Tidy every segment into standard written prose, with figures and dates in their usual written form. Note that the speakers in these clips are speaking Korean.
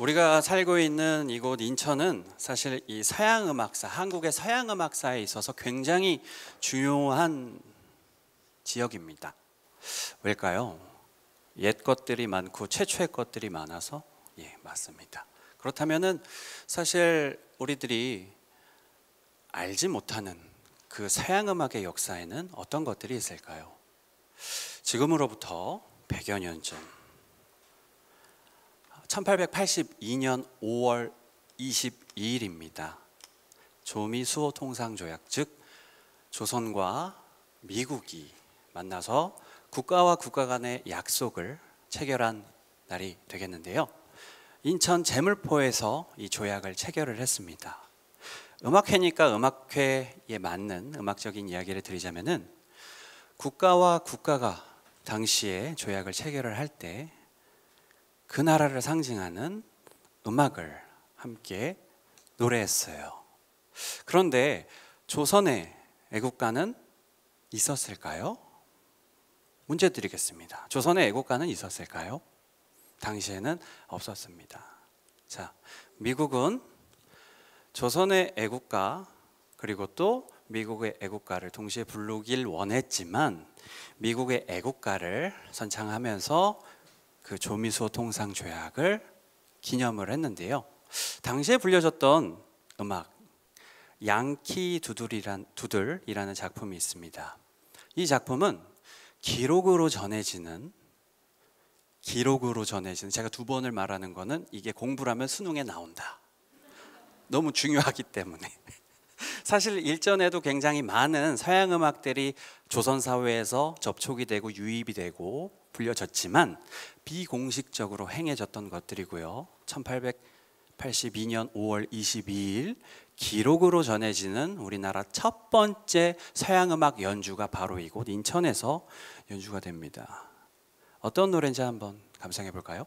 우리가 살고 있는 이곳 인천은 사실 이 서양 음악사, 한국의 서양 음악사에 있어서 굉장히 중요한 지역입니다. 왜일까요? 옛 것들이 많고 최초의 것들이 많아서? 예, 맞습니다. 그렇다면은 사실 우리들이 알지 못하는 그 서양 음악의 역사에는 어떤 것들이 있을까요? 지금으로부터 100여 년 전 1882년 5월 22일입니다. 조미 수호 통상조약, 즉 조선과 미국이 만나서 국가와 국가 간의 약속을 체결한 날이 되겠는데요. 인천 제물포에서 이 조약을 체결을 했습니다. 음악회니까 음악회에 맞는 음악적인 이야기를 드리자면은 국가와 국가가 당시에 조약을 체결을 할 때 그 나라를 상징하는 음악을 함께 노래했어요. 그런데 조선의 애국가는 있었을까요? 문제 드리겠습니다. 조선의 애국가는 있었을까요? 당시에는 없었습니다. 자, 미국은 조선의 애국가 그리고 또 미국의 애국가를 동시에 부르길 원했지만 미국의 애국가를 선창하면서 그 조미수호 통상조약을 기념을 했는데요. 당시에 불려졌던 음악 양키 두들이라는 작품이 있습니다. 이 작품은 기록으로 전해지는 제가 두 번을 말하는 거는 이게 공부를 하면 수능에 나온다. 너무 중요하기 때문에. 사실 일전에도 굉장히 많은 서양 음악들이 조선 사회에서 접촉이 되고 유입이 되고 불려졌지만 비공식적으로 행해졌던 것들이고요. 1882년 5월 22일 기록으로 전해지는 우리나라 첫 번째 서양 음악 연주가 바로 이곳 인천에서 연주가 됩니다. 어떤 노래인지 한번 감상해 볼까요?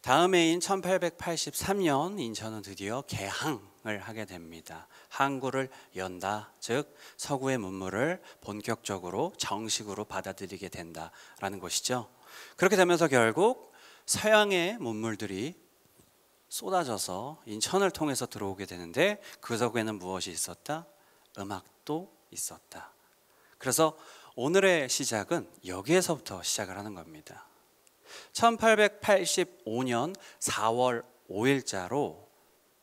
다음 해인 1883년 인천은 드디어 개항을 하게 됩니다. 항구를 연다, 즉 서구의 문물을 본격적으로 정식으로 받아들이게 된다라는 것이죠. 그렇게 되면서 결국 서양의 문물들이 쏟아져서 인천을 통해서 들어오게 되는데 그 속에는 무엇이 있었다? 음악도 있었다. 그래서 오늘의 시작은 여기에서부터 시작을 하는 겁니다. 1885년 4월 5일자로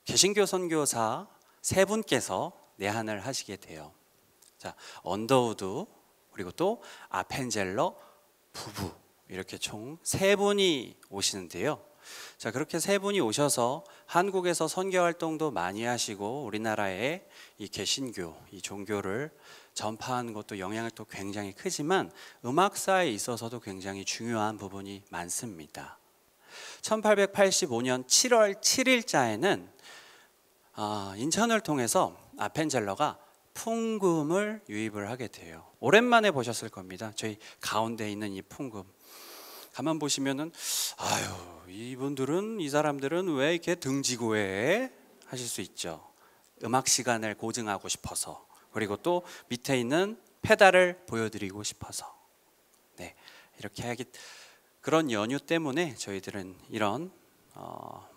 개신교 선교사 세 분께서 내한을 하시게 돼요. 자, 언더우드 그리고 또 아펜젤러 부부 이렇게 총 세 분이 오시는데요. 자, 그렇게 세 분이 오셔서 한국에서 선교 활동도 많이 하시고 우리나라의 이 개신교, 이 종교를 전파한 것도 영향이 또 굉장히 크지만 음악사에 있어서도 굉장히 중요한 부분이 많습니다. 1885년 7월 7일자에는 인천을 통해서 아펜젤러가 풍금을 유입을 하게 돼요. 오랜만에 보셨을 겁니다. 저희 가운데 있는 이 풍금. 가만 보시면은 이 사람들은 왜 이렇게 등지고 해? 하실 수 있죠. 음악 시간을 고증하고 싶어서. 그리고 또 밑에 있는 페달을 보여드리고 싶어서. 네, 이렇게 하기 그런 연유 때문에 저희들은 이런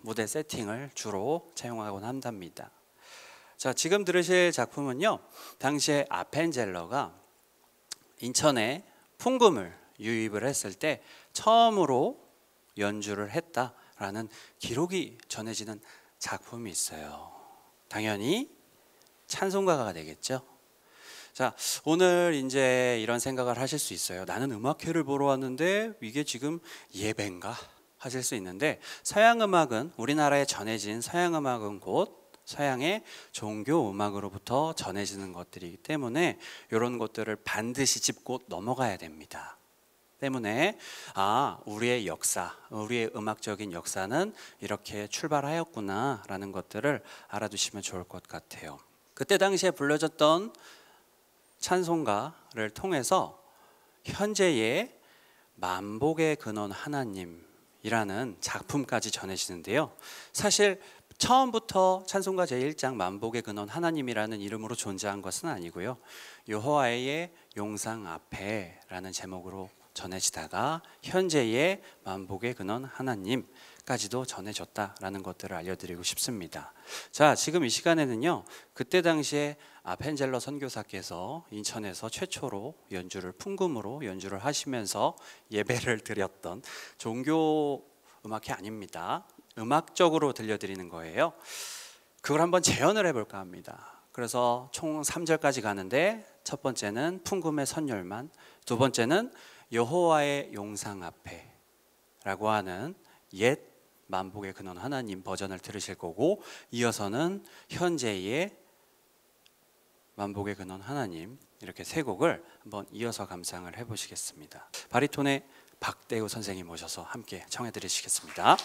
무대 세팅을 주로 차용하곤 한답니다. 자, 지금 들으실 작품은요, 당시에 아펜젤러가 인천에 풍금을 유입을 했을 때 처음으로 연주를 했다라는 기록이 전해지는 작품이 있어요. 당연히 찬송가가 되겠죠. 자, 오늘 이제 이런 생각을 하실 수 있어요. 나는 음악회를 보러 왔는데 이게 지금 예배인가? 하실 수 있는데, 서양 음악은, 우리나라에 전해진 서양 음악은 곧 서양의 종교 음악으로부터 전해지는 것들이기 때문에 이런 것들을 반드시 짚고 넘어가야 됩니다. 때문에 우리의 역사, 우리의 음악적인 역사는 이렇게 출발하였구나 라는 것들을 알아두시면 좋을 것 같아요. 그때 당시에 불려졌던 찬송가를 통해서 현재의 만복의 근원 하나님이라는 작품까지 전해지는데요. 사실 처음부터 찬송가 제1장 만복의 근원 하나님이라는 이름으로 존재한 것은 아니고요. 여호와의 용상 앞에라는 제목으로 전해지다가 현재의 만복의 근원 하나님까지도 전해졌다라는 것들을 알려드리고 싶습니다. 자, 지금 이 시간에는요, 그때 당시에 아펜젤러 선교사께서 인천에서 최초로 연주를 풍금으로 연주를 하시면서 예배를 드렸던 종교 음악회 아닙니다. 음악적으로 들려드리는 거예요. 그걸 한번 재현을 해볼까 합니다. 그래서 총 3절까지 가는데, 첫 번째는 풍금의 선율만, 두 번째는 여호와의 용상 앞에 라고 하는 옛 만복의 근원 하나님 버전을 들으실 거고, 이어서는 현재의 만복의 근원 하나님, 이렇게 세 곡을 한번 이어서 감상을 해보시겠습니다. 바리톤의 박대우 선생님 모셔서 함께 청해 드리시겠습니다.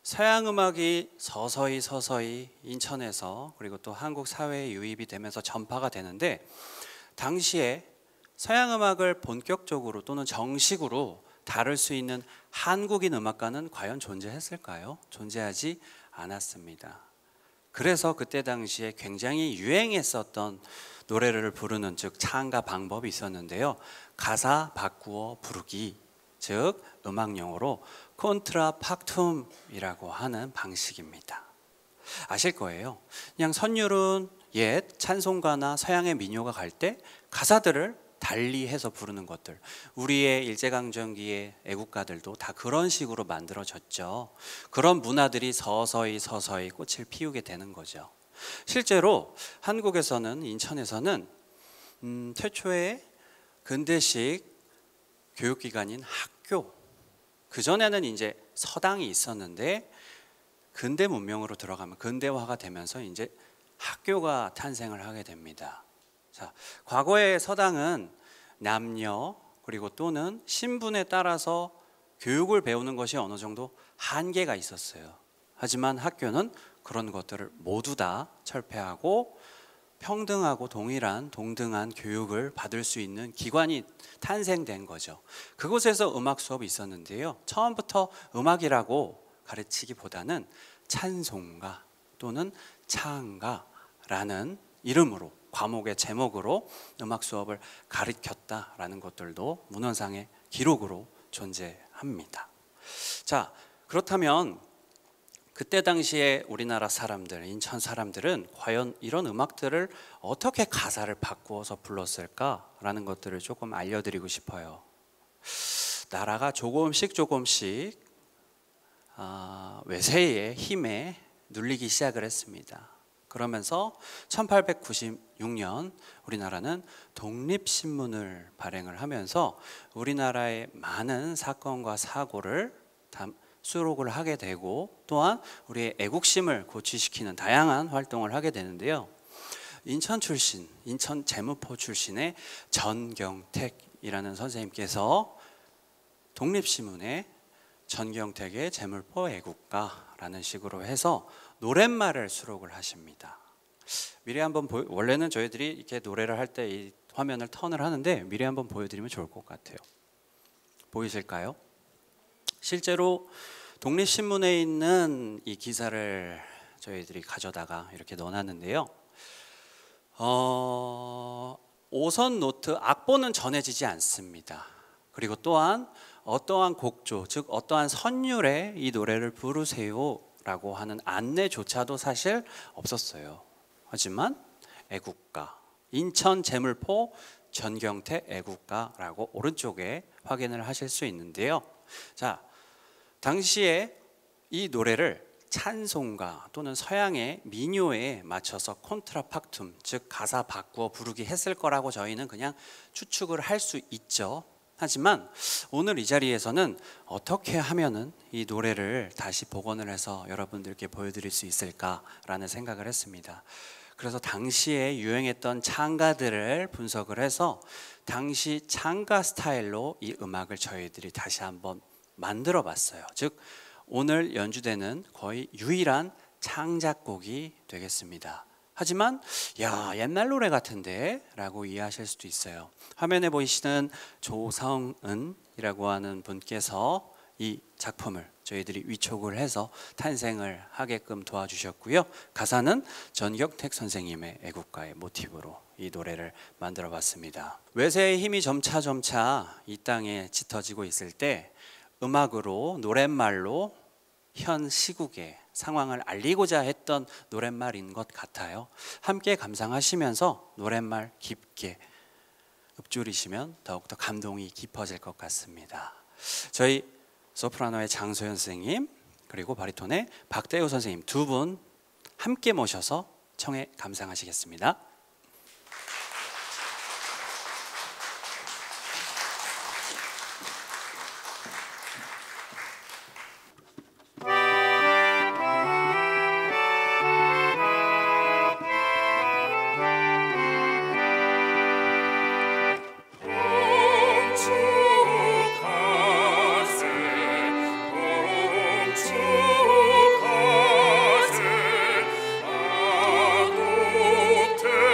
서양 음악이 서서히 인천에서 그리고 또 한국 사회에 유입이 되면서 전파가 되는데, 당시에 서양 음악을 본격적으로 또는 정식으로 다룰 수 있는 한국인 음악가는 과연 존재했을까요? 존재하지 않았습니다. 그래서 그때 당시에 굉장히 유행했었던 노래를 부르는, 즉 창가 방법이 있었는데요. 가사 바꾸어 부르기, 즉 음악 용어로 콘트라팍툼이라고 하는 방식입니다. 아실 거예요. 그냥 선율은 옛 찬송가나 서양의 민요가 갈 때 가사들을 달리해서 부르는 것들, 우리의 일제강점기의 애국가들도 다 그런 식으로 만들어졌죠. 그런 문화들이 서서히 꽃을 피우게 되는 거죠. 실제로 한국에서는, 인천에서는 최초의 근대식 교육기관인 학교, 그전에는 이제 서당이 있었는데 근대 문명으로 들어가면, 근대화가 되면서 이제 학교가 탄생을 하게 됩니다. 자, 과거의 서당은 남녀 그리고 또는 신분에 따라서 교육을 배우는 것이 어느 정도 한계가 있었어요. 하지만 학교는 그런 것들을 모두 다 철폐하고 평등하고 동등한 교육을 받을 수 있는 기관이 탄생된 거죠. 그곳에서 음악 수업이 있었는데요. 처음부터 음악이라고 가르치기보다는 찬송가 또는 창가라는 이름으로, 과목의 제목으로 음악 수업을 가르쳤다라는 것들도 문헌상의 기록으로 존재합니다. 자, 그렇다면 그때 당시에 우리나라 사람들, 인천 사람들은 과연 이런 음악들을 어떻게 가사를 바꾸어서 불렀을까라는 것들을 조금 알려드리고 싶어요. 나라가 조금씩 외세의 힘에 눌리기 시작을 했습니다. 그러면서 1896년 우리나라는 독립신문을 발행을 하면서 우리나라의 많은 사건과 사고를 수록을 하게 되고, 또한 우리의 애국심을 고취시키는 다양한 활동을 하게 되는데요. 인천 재무포 출신의 전경택이라는 선생님께서 독립신문에 전경택의 재물포 애국가라는 식으로 해서 노랫말을 수록을 하십니다. 미리 한번 원래는 저희들이 이렇게 노래를 할 때 이 화면을 턴을 하는데 미리 한번 보여드리면 좋을 것 같아요. 보이실까요? 실제로 독립신문에 있는 이 기사를 저희들이 가져다가 이렇게 넣어놨는데요. 5선 노트 악보는 전해지지 않습니다. 그리고 또한 어떠한 곡조, 즉 어떠한 선율의 이 노래를 부르세요 라고 하는 안내조차도 사실 없었어요. 하지만 애국가, 인천 재물포 전경택 애국가라고 오른쪽에 확인을 하실 수 있는데요. 자, 당시에 이 노래를 찬송가 또는 서양의 민요에 맞춰서 콘트라팍툼, 즉 가사 바꾸어 부르기 했을 거라고 저희는 그냥 추측을 할 수 있죠. 하지만 오늘 이 자리에서는 어떻게 하면은 이 노래를 다시 복원을 해서 여러분들께 보여드릴 수 있을까라는 생각을 했습니다. 그래서 당시에 유행했던 창가들을 분석을 해서 당시 창가 스타일로 이 음악을 저희들이 다시 한번 만들어 봤어요. 즉 오늘 연주되는 거의 유일한 창작곡이 되겠습니다. 하지만 야, 옛날 노래 같은데 라고 이해하실 수도 있어요. 화면에 보이시는 조성은이라고 하는 분께서 이 작품을 저희들이 위촉을 해서 탄생을 하게끔 도와주셨고요. 가사는 전경택 선생님의 애국가의 모티브로 이 노래를 만들어 봤습니다. 외세의 힘이 점차 이 땅에 짙어지고 있을 때 음악으로, 노랫말로 현 시국의 상황을 알리고자 했던 노랫말인 것 같아요. 함께 감상하시면서 노랫말 깊게 읊조리시면 더욱더 감동이 깊어질 것 같습니다. 저희 소프라노의 장소연 선생님 그리고 바리톤의 박대우 선생님 두 분 함께 모셔서 청해 감상하시겠습니다. 주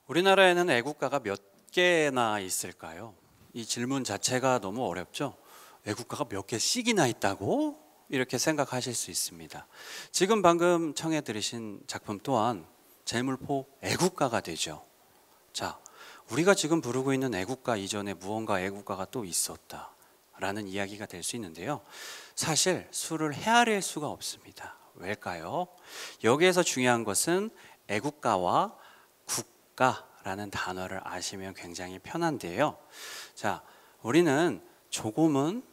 우리나라에는 애국가가 몇 개나 있을까요? 이 질문 자체가 너무 어렵죠? 애국가가 몇 개씩이나 있다고? 이렇게 생각하실 수 있습니다. 지금 방금 청해 들으신 작품 또한 제물포 애국가가 되죠. 자, 우리가 지금 부르고 있는 애국가 이전에 무언가 애국가가 또 있었다 라는 이야기가 될 수 있는데요. 사실 수를 헤아릴 수가 없습니다. 왜일까요? 여기에서 중요한 것은 애국가와 국가라는 단어를 아시면 굉장히 편한데요. 자, 우리는 조금은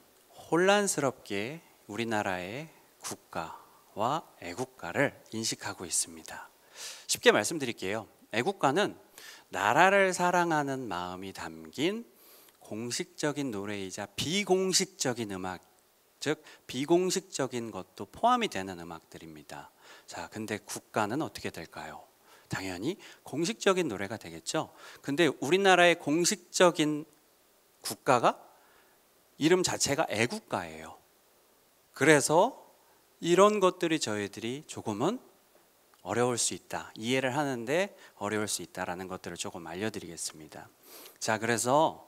혼란스럽게 우리나라의 국가와 애국가를 인식하고 있습니다. 쉽게 말씀드릴게요. 애국가는 나라를 사랑하는 마음이 담긴 공식적인 노래이자 비공식적인 음악, 즉 비공식적인 것도 포함이 되는 음악들입니다. 자, 근데 국가는 어떻게 될까요? 당연히 공식적인 노래가 되겠죠. 근데 우리나라의 공식적인 국가가 이름 자체가 애국가예요. 그래서 이런 것들이 저희들이 조금은 어려울 수 있다, 이해를 하는데 어려울 수 있다라는 것들을 조금 알려드리겠습니다. 자, 그래서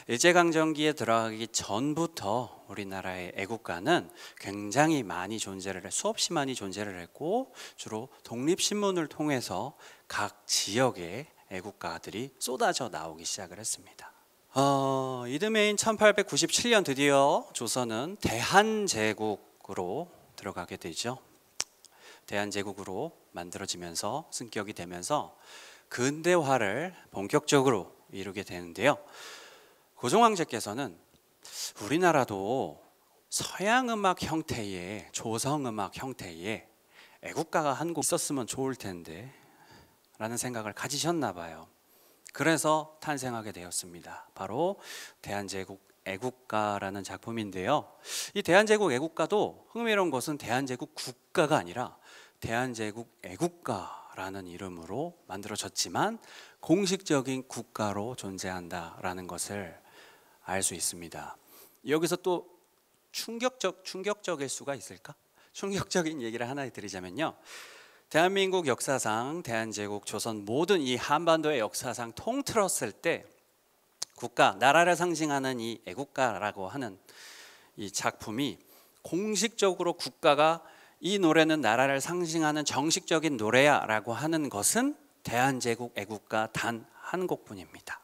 일제강점기에 들어가기 전부터 우리나라의 애국가는 굉장히 많이 수없이 많이 존재를 했고, 주로 독립신문을 통해서 각 지역의 애국가들이 쏟아져 나오기 시작을 했습니다. 이듬해인 1897년 드디어 조선은 대한제국으로 들어가게 되죠. 대한제국으로 만들어지면서 승격이 되면서 근대화를 본격적으로 이루게 되는데요. 고종황제께서는 우리나라도 서양음악 형태의, 조성음악 형태의 애국가가 한 곡 있었으면 좋을 텐데 라는 생각을 가지셨나 봐요. 그래서 탄생하게 되었습니다. 바로 대한제국 애국가라는 작품인데요. 이 대한제국 애국가도 흥미로운 것은 대한제국 국가가 아니라 대한제국 애국가라는 이름으로 만들어졌지만 공식적인 국가로 존재한다라는 것을 알 수 있습니다. 여기서 또 충격적일 수가 있을까? 충격적인 얘기를 하나 드리자면요. 대한민국 역사상, 대한제국, 조선 모든 이 한반도의 역사상 통틀었을 때 국가, 나라를 상징하는 이 애국가라고 하는 이 작품이 공식적으로 국가가 이 노래는 나라를 상징하는 정식적인 노래야 라고 하는 것은 대한제국 애국가 단 한 곡뿐입니다.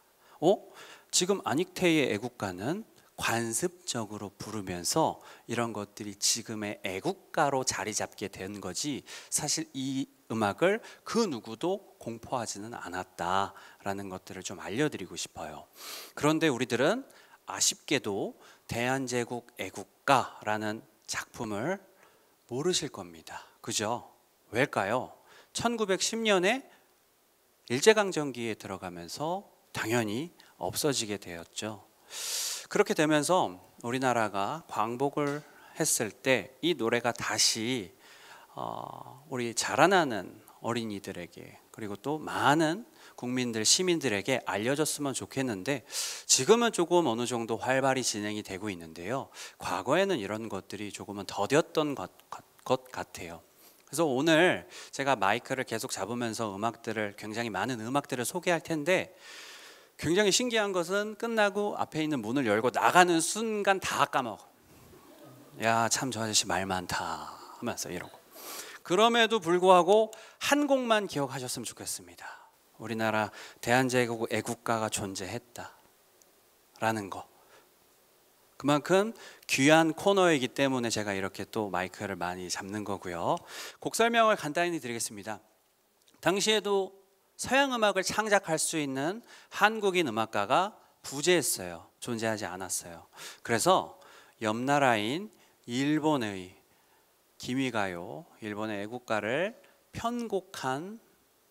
지금 안익태의 애국가는 관습적으로 부르면서 이런 것들이 지금의 애국가로 자리 잡게 된 거지, 사실 이 음악을 그 누구도 공포하지는 않았다라는 것들을 좀 알려드리고 싶어요. 그런데 우리들은 아쉽게도 대한제국 애국가라는 작품을 모르실 겁니다. 그죠? 왜일까요? 1910년에 일제강점기에 들어가면서 당연히 없어지게 되었죠. 그렇게 되면서 우리나라가 광복을 했을 때 이 노래가 다시 우리 자라나는 어린이들에게, 그리고 또 많은 국민들, 시민들에게 알려졌으면 좋겠는데, 지금은 조금 어느 정도 활발히 진행이 되고 있는데요. 과거에는 이런 것들이 조금은 더뎠던 것 같아요. 그래서 오늘 제가 마이크를 계속 잡으면서 굉장히 많은 음악들을 소개할 텐데, 굉장히 신기한 것은 끝나고 앞에 있는 문을 열고 나가는 순간 다 까먹어. 야, 참 저 아저씨 말 많다 하면서 이러고. 그럼에도 불구하고 한 곡만 기억하셨으면 좋겠습니다. 우리나라 대한제국 애국가가 존재했다라는 거. 그만큼 귀한 코너이기 때문에 제가 이렇게 또 마이크를 많이 잡는 거고요. 곡 설명을 간단히 드리겠습니다. 당시에도 서양 음악을 창작할 수 있는 한국인 음악가가 부재했어요. 존재하지 않았어요. 그래서 옆나라인 일본의 기미가요, 일본의 애국가를 편곡한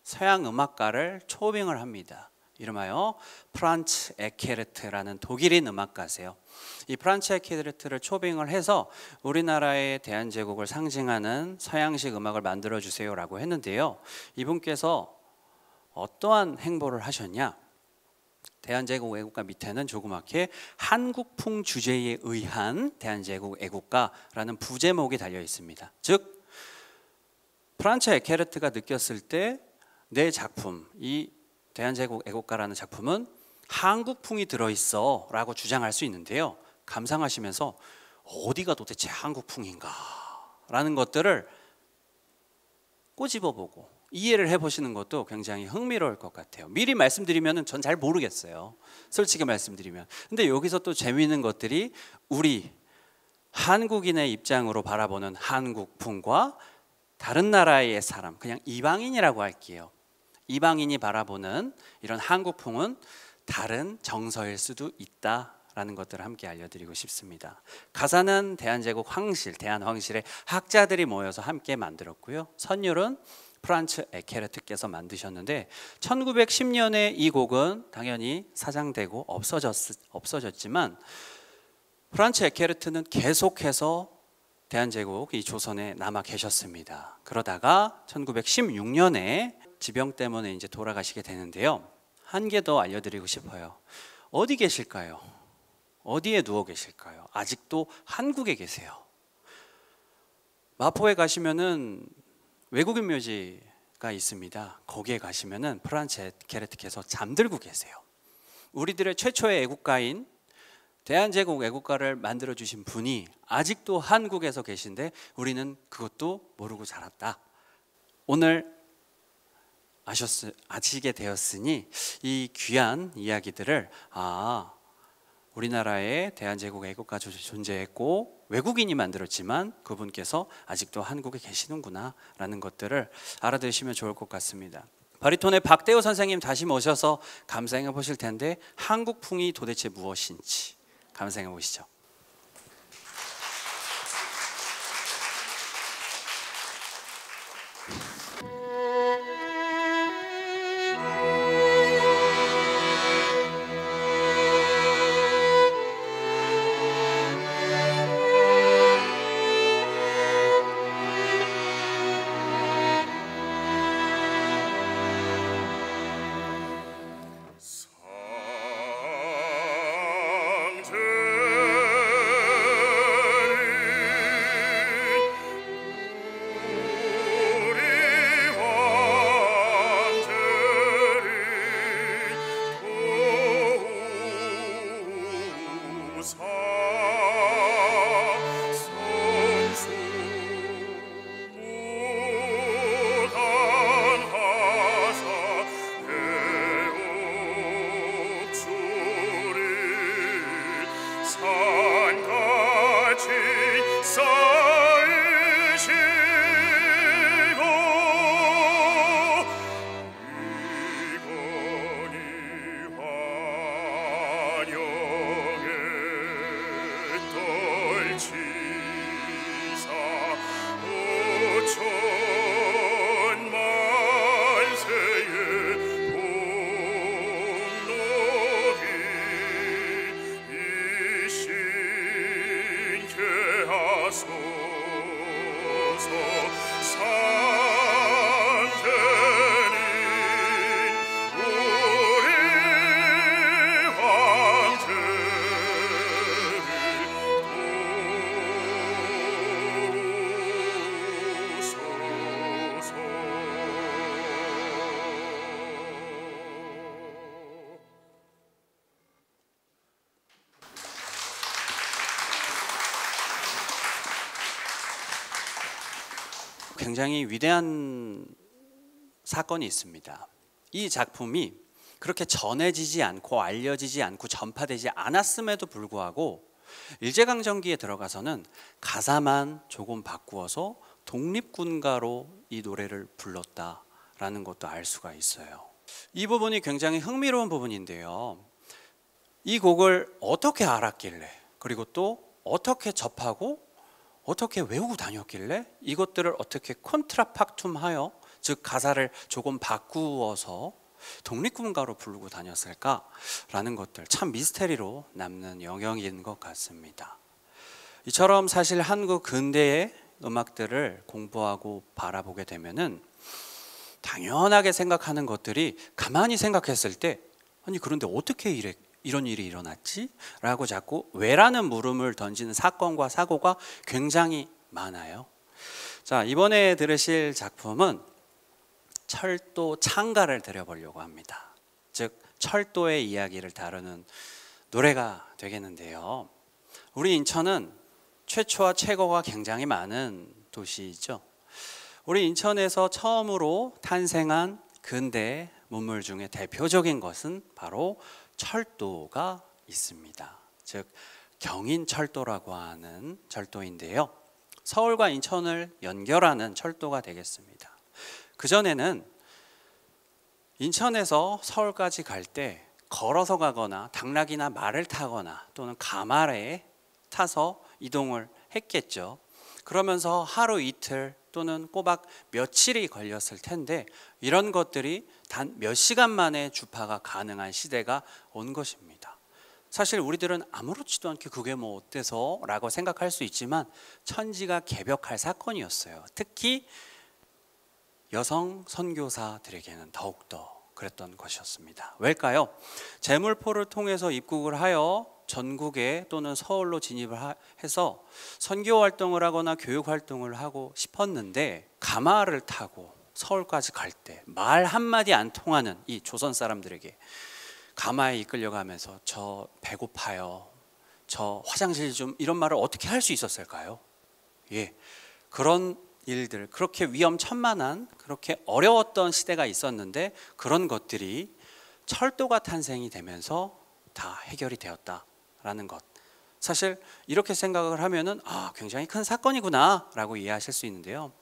서양 음악가를 초빙을 합니다. 이름하여 프란츠 에케르트라는 독일인 음악가세요. 이 프란츠 에케르트를 초빙을 해서 우리나라의 대한제국을 상징하는 서양식 음악을 만들어 주세요라고 했는데요. 이분께서 어떠한 행보를 하셨냐? 대한제국 애국가 밑에는 조그맣게 한국풍 주제에 의한 대한제국 애국가라는 부제목이 달려 있습니다. 즉 프란츠 에케르트가 느꼈을 때 내 작품, 이 대한제국 애국가라는 작품은 한국풍이 들어있어 라고 주장할 수 있는데요, 감상하시면서 어디가 도대체 한국풍인가 라는 것들을 꼬집어보고 이해를 해보시는 것도 굉장히 흥미로울 것 같아요. 미리 말씀드리면 전 잘 모르겠어요, 솔직히 말씀드리면. 근데 여기서 또 재미있는 것들이 우리 한국인의 입장으로 바라보는 한국풍과 다른 나라의 사람, 그냥 이방인이라고 할게요, 이방인이 바라보는 이런 한국풍은 다른 정서일 수도 있다라는 것들을 함께 알려드리고 싶습니다. 가사는 대한제국 황실, 대한황실의 학자들이 모여서 함께 만들었고요, 선율은 프란츠 에케르트께서 만드셨는데 1910년에 이 곡은 당연히 사장되고 없어졌지만 프란츠 에케르트는 계속해서 대한제국 이 조선에 남아 계셨습니다. 그러다가 1916년에 지병 때문에 이제 돌아가시게 되는데요, 한 개 더 알려드리고 싶어요. 어디 계실까요? 어디에 누워 계실까요? 아직도 한국에 계세요. 마포에 가시면은 외국인 묘지가 있습니다. 거기에 가시면은 프란츠 에케르트께서 잠들고 계세요. 우리들의 최초의 애국가인 대한제국 애국가를 만들어 주신 분이 아직도 한국에서 계신데 우리는 그것도 모르고 자랐다. 오늘 아시게 되었으니 이 귀한 이야기들을 우리나라에 대한제국 애국가 존재했고 외국인이 만들었지만 그분께서 아직도 한국에 계시는구나 라는 것들을 알아두시면 좋을 것 같습니다. 바리톤의 박대호 선생님 다시 모셔서 감상해 보실 텐데 한국풍이 도대체 무엇인지 감상해 보시죠. 굉장히 위대한 사건이 있습니다. 이 작품이 그렇게 전해지지 않고 알려지지 않고 전파되지 않았음에도 불구하고 일제강점기에 들어가서는 가사만 조금 바꾸어서 독립군가로 이 노래를 불렀다라는 것도 알 수가 있어요. 이 부분이 굉장히 흥미로운 부분인데요, 이 곡을 어떻게 알았길래, 그리고 또 어떻게 접하고 어떻게 외우고 다녔길래 이것들을 어떻게 콘트라팍툼하여, 즉 가사를 조금 바꾸어서 독립군가로 부르고 다녔을까라는 것들, 참 미스테리로 남는 영역인 것 같습니다. 이처럼 사실 한국 근대의 음악들을 공부하고 바라보게 되면은 당연하게 생각하는 것들이 가만히 생각했을 때 아니 그런데 어떻게 이런 일이 일어났지? 라고 자꾸 왜라는 물음을 던지는 사건과 사고가 굉장히 많아요. 자, 이번에 들으실 작품은 철도 창가를 들여보려고 합니다. 즉 철도의 이야기를 다루는 노래가 되겠는데요. 우리 인천은 최초와 최고가 굉장히 많은 도시이죠. 우리 인천에서 처음으로 탄생한 근대 문물 중에 대표적인 것은 바로 철도가 있습니다. 즉 경인철도라고 하는 철도인데요. 서울과 인천을 연결하는 철도가 되겠습니다. 그전에는 인천에서 서울까지 갈 때 걸어서 가거나 당락이나 말을 타거나 또는 가말에 타서 이동을 했겠죠. 그러면서 하루 이틀 또는 꼬박 며칠이 걸렸을 텐데 이런 것들이 단 몇 시간 만에 주파가 가능한 시대가 온 것입니다. 사실 우리들은 아무렇지도 않게 그게 뭐 어때서 라고 생각할 수 있지만 천지가 개벽할 사건이었어요. 특히 여성 선교사들에게는 더욱더 그랬던 것이었습니다. 왜일까요? 제물포를 통해서 입국을 하여 전국에 또는 서울로 진입을 해서 선교 활동을 하거나 교육 활동을 하고 싶었는데 가마를 타고 서울까지 갈 때 말 한마디 안 통하는 이 조선 사람들에게 가마에 이끌려가면서 저 배고파요, 저 화장실 좀, 이런 말을 어떻게 할 수 있었을까요? 예, 그런 일들, 그렇게 위험천만한, 그렇게 어려웠던 시대가 있었는데 그런 것들이 철도가 탄생이 되면서 다 해결이 되었다라는 것. 사실 이렇게 생각을 하면은 굉장히 큰 사건이구나 라고 이해하실 수 있는데요.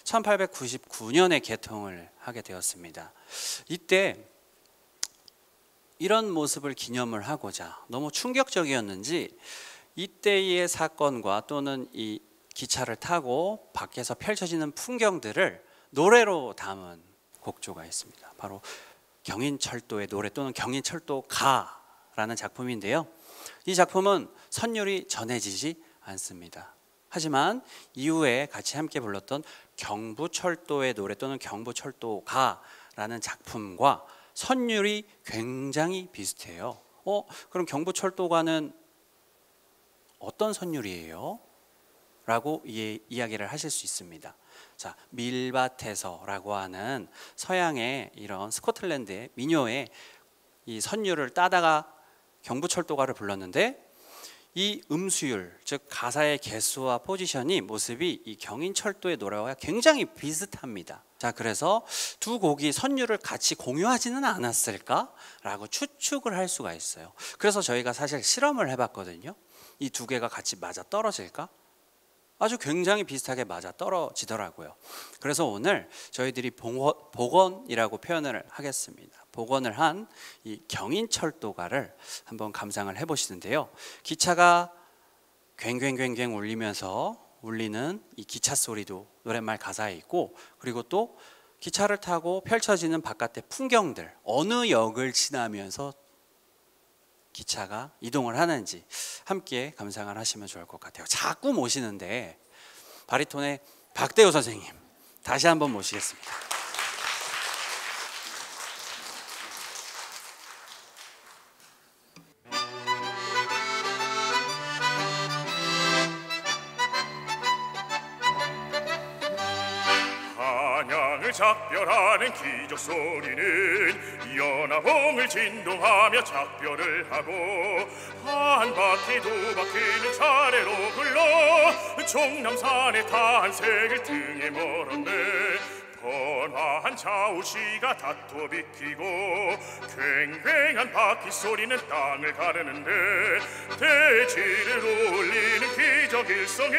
1899년에 개통을 하게 되었습니다. 이때 이런 모습을 기념을 하고자 너무 충격적이었는지 이때의 사건과 또는 이 기차를 타고 밖에서 펼쳐지는 풍경들을 노래로 담은 곡조가 있습니다. 바로 경인철도의 노래 또는 경인철도가라는 작품인데요. 이 작품은 선율이 전해지지 않습니다. 하지만 이후에 같이 함께 불렀던 경부철도의 노래 또는 경부철도가라는 작품과 선율이 굉장히 비슷해요. 그럼 경부철도가는 어떤 선율이에요? 라고 이야기를 하실 수 있습니다. 자, 밀밭에서라고 하는 서양의 이런 스코틀랜드의 민요의 이 선율을 따다가 경부철도가를 불렀는데 이 음수율, 즉 가사의 개수와 포지션이, 모습이 이 경인철도의 노래와 굉장히 비슷합니다. 자, 그래서 두 곡이 선율을 같이 공유하지는 않았을까라고 추측을 할 수가 있어요. 그래서 저희가 사실 실험을 해봤거든요. 이 두 개가 같이 맞아 떨어질까? 아주 굉장히 비슷하게 맞아 떨어지더라고요. 그래서 오늘 저희들이 복원이라고 표현을 하겠습니다. 복원을 한 이 경인철도가를 한번 감상을 해보시는데요. 기차가 괭괭괭괭 울리면서 울리는 이 기차 소리도 노랫말 가사에 있고, 그리고 또 기차를 타고 펼쳐지는 바깥의 풍경들, 어느 역을 지나면서 기차가 이동을 하는지 함께 감상을 하시면 좋을 것 같아요. 자꾸 모시는데 바리톤의 박대호 선생님 다시 한번 모시겠습니다. 한양을 작별하는 기적 소리는 연화봉을 진동하며 작별을 하고 한 바퀴 두 바퀴는 차례로 굴러 종남산의 탄색을 등에 멀었네. 번화한 좌우시가 다투어 비키고 괭괭한 바퀴 소리는 땅을 가르는데 대지를 울리는 기적 일성인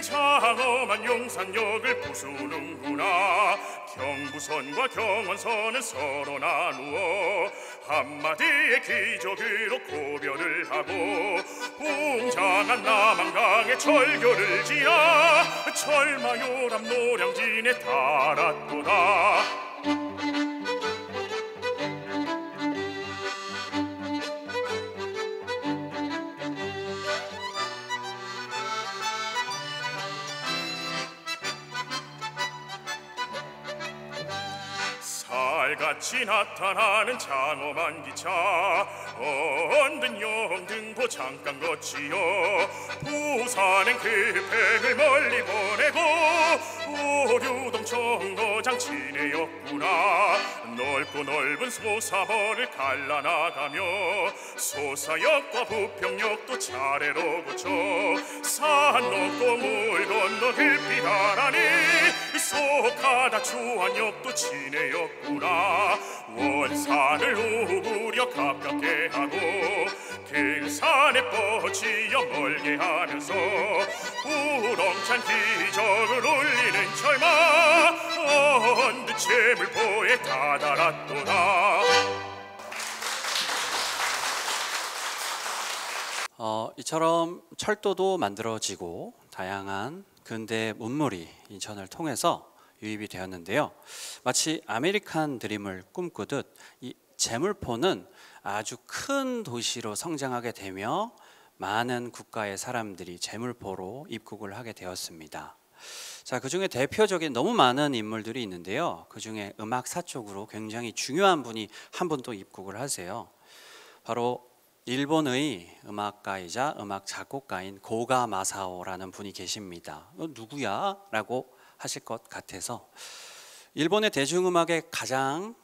장엄한 용산역을 부수는구나. 경부선과 경원선은 서로 나누어 한마디의 기적으로 고별을 하고 웅장한 남한강에 철교를 지나 철마요람 노량진에 달았도다. 같이 나타나는 장엄한 기차 언든 영등포 잠깐 거치어 부산행 급행을 멀리 보내고 오류동 정거장 진해였구나 넓고 넓은 소사벌을 갈라나가며 소사역과 부평역도 차례로 고쳐 산 넘고 물 건너 길빛 하라니 속하다 주안역도 진해였구나 원산을 우구려 가깝게 하고 길산에 뻗치어 멀게 하면서 우렁찬 기적을 울리는 철마 언뜻 제물포에 다다랐도다. 이처럼 철도도 만들어지고 다양한 근대 문물이 인천을 통해서 유입이 되었는데요. 마치 아메리칸 드림을 꿈꾸듯 이 제물포는 아주 큰 도시로 성장하게 되며 많은 국가의 사람들이 제물포로 입국을 하게 되었습니다. 자, 그중에 대표적인 너무 많은 인물들이 있는데요. 그중에 음악사 쪽으로 굉장히 중요한 분이 한 분 또 입국을 하세요. 바로 일본의 음악가이자 음악 작곡가인 고가 마사오라는 분이 계십니다. 누구야? 라고 하실 것 같아서 일본의 대중음악의 가장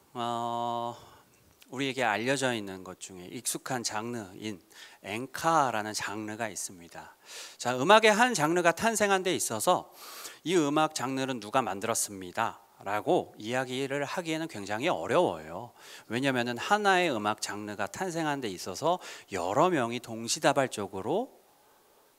우리에게 알려져 있는 것 중에 익숙한 장르인 엔카라는 장르가 있습니다. 자, 음악의 한 장르가 탄생한 데 있어서 이 음악 장르는 누가 만들었습니다 라고 이야기를 하기에는 굉장히 어려워요. 왜냐하면 하나의 음악 장르가 탄생한 데 있어서 여러 명이 동시다발적으로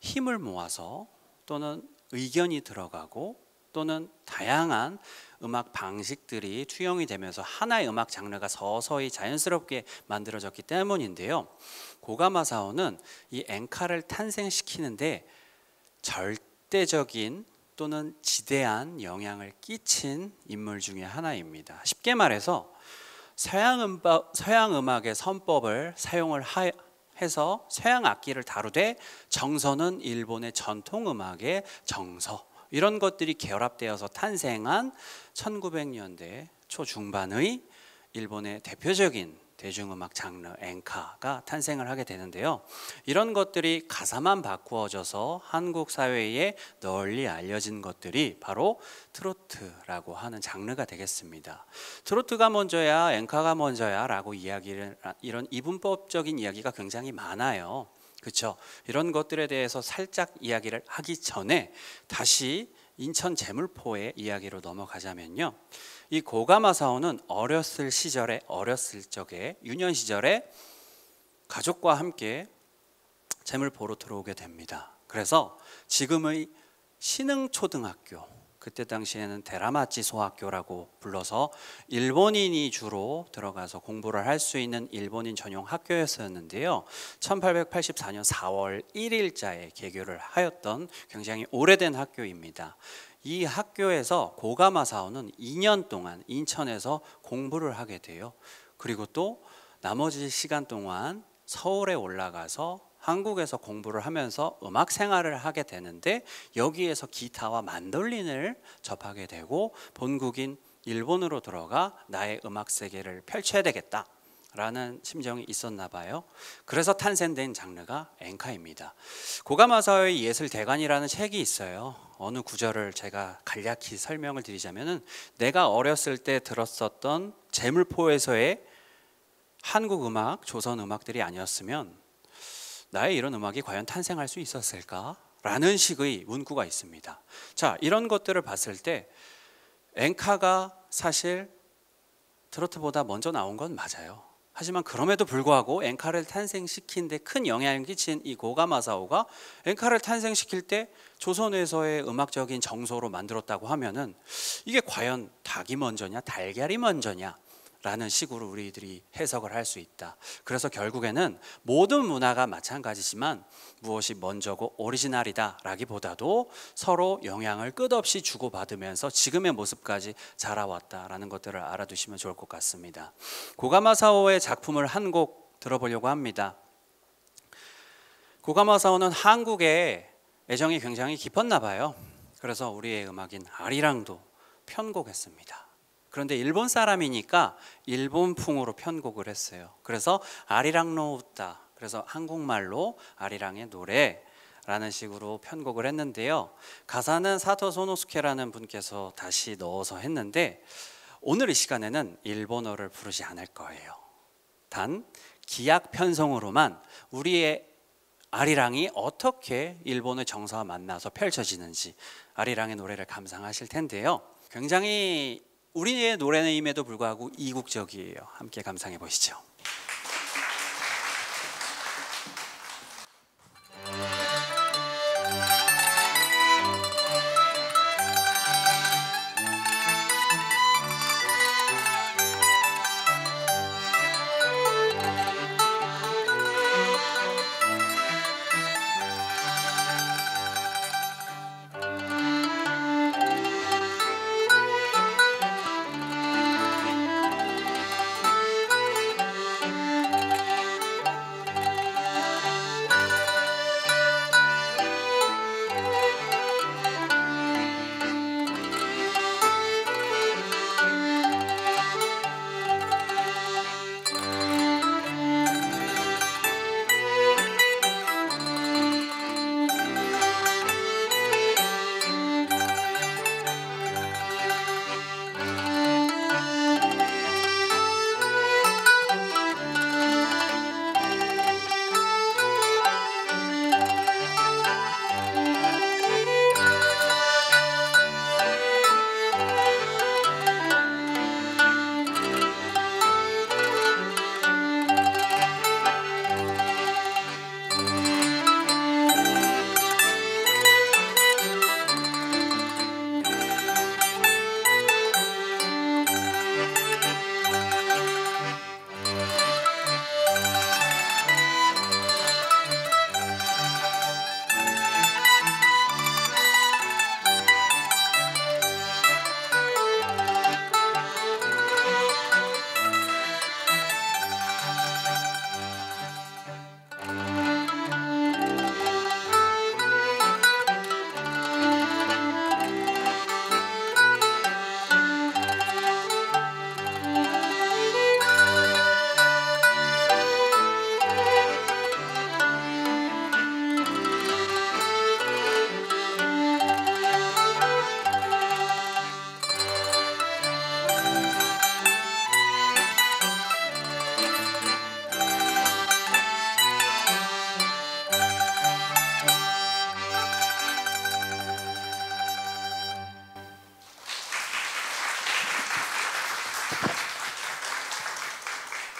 힘을 모아서 또는 의견이 들어가고 또는 다양한 음악 방식들이 투영이 되면서 하나의 음악 장르가 서서히 자연스럽게 만들어졌기 때문인데요. 고가 마사오는 이 엔카를 탄생시키는데 절대적인 또는 지대한 영향을 끼친 인물 중에 하나입니다. 쉽게 말해서 서양 음악의 선법을 사용을 해서 서양 악기를 다루되 정서는 일본의 전통 음악의 정서, 이런 것들이 결합되어서 탄생한 1900년대 초중반의 일본의 대표적인 대중음악 장르 엔카가 탄생을 하게 되는데요. 이런 것들이 가사만 바꾸어져서 한국 사회에 널리 알려진 것들이 바로 트로트라고 하는 장르가 되겠습니다. 트로트가 먼저야 엔카가 먼저야 라고 이런 이분법적인 이야기가 굉장히 많아요. 그렇죠? 이런 것들에 대해서 살짝 이야기를 하기 전에 다시 인천 제물포의 이야기로 넘어가자면요. 이 고가 마사오는 어렸을 적에 유년 시절에 가족과 함께 제물포로 들어오게 됩니다. 그래서 지금의 신흥초등학교, 그때 당시에는 데라마치 소학교라고 불러서 일본인이 주로 들어가서 공부를 할 수 있는 일본인 전용 학교였었는데요. 1884년 4월 1일자에 개교를 하였던 굉장히 오래된 학교입니다. 이 학교에서 고가 마사오는 2년 동안 인천에서 공부를 하게 돼요. 그리고 또 나머지 시간 동안 서울에 올라가서 한국에서 공부를 하면서 음악 생활을 하게 되는데 여기에서 기타와 만돌린을 접하게 되고 본국인 일본으로 들어가 나의 음악 세계를 펼쳐야 되겠다라는 심정이 있었나 봐요. 그래서 탄생된 장르가 엔카입니다. 고가 마사오의 예술대관이라는 책이 있어요. 어느 구절을 제가 간략히 설명을 드리자면은 내가 어렸을 때 들었었던 제물포에서의 한국 음악, 조선 음악들이 아니었으면 나의 이런 음악이 과연 탄생할 수 있었을까? 라는 식의 문구가 있습니다. 자, 이런 것들을 봤을 때 엔카가 사실 트로트보다 먼저 나온 건 맞아요. 하지만 그럼에도 불구하고 엔카를 탄생시킨 데 큰 영향을 끼친 이 고가 마사오가 엔카를 탄생시킬 때 조선에서의 음악적인 정서로 만들었다고 하면은 이게 과연 닭이 먼저냐 달걀이 먼저냐 라는 식으로 우리들이 해석을 할 수 있다. 그래서 결국에는 모든 문화가 마찬가지지만 무엇이 먼저고 오리지널이다 라기보다도 서로 영향을 끝없이 주고받으면서 지금의 모습까지 자라왔다라는 것들을 알아두시면 좋을 것 같습니다. 고가 마사오의 작품을 한 곡 들어보려고 합니다. 고가 마사오는 한국에 애정이 굉장히 깊었나 봐요. 그래서 우리의 음악인 아리랑도 편곡했습니다. 그런데 일본 사람이니까 일본풍으로 편곡을 했어요. 그래서 아리랑노 우타, 그래서 한국말로 아리랑의 노래라는 식으로 편곡을 했는데요. 가사는 사토 소노스케라는 분께서 다시 넣어서 했는데 오늘 이 시간에는 일본어를 부르지 않을 거예요. 단 기악 편성으로만 우리의 아리랑이 어떻게 일본의 정서와 만나서 펼쳐지는지 아리랑의 노래를 감상하실 텐데요. 굉장히 우리의 노래임에도 불구하고 이국적이에요. 함께 감상해 보시죠.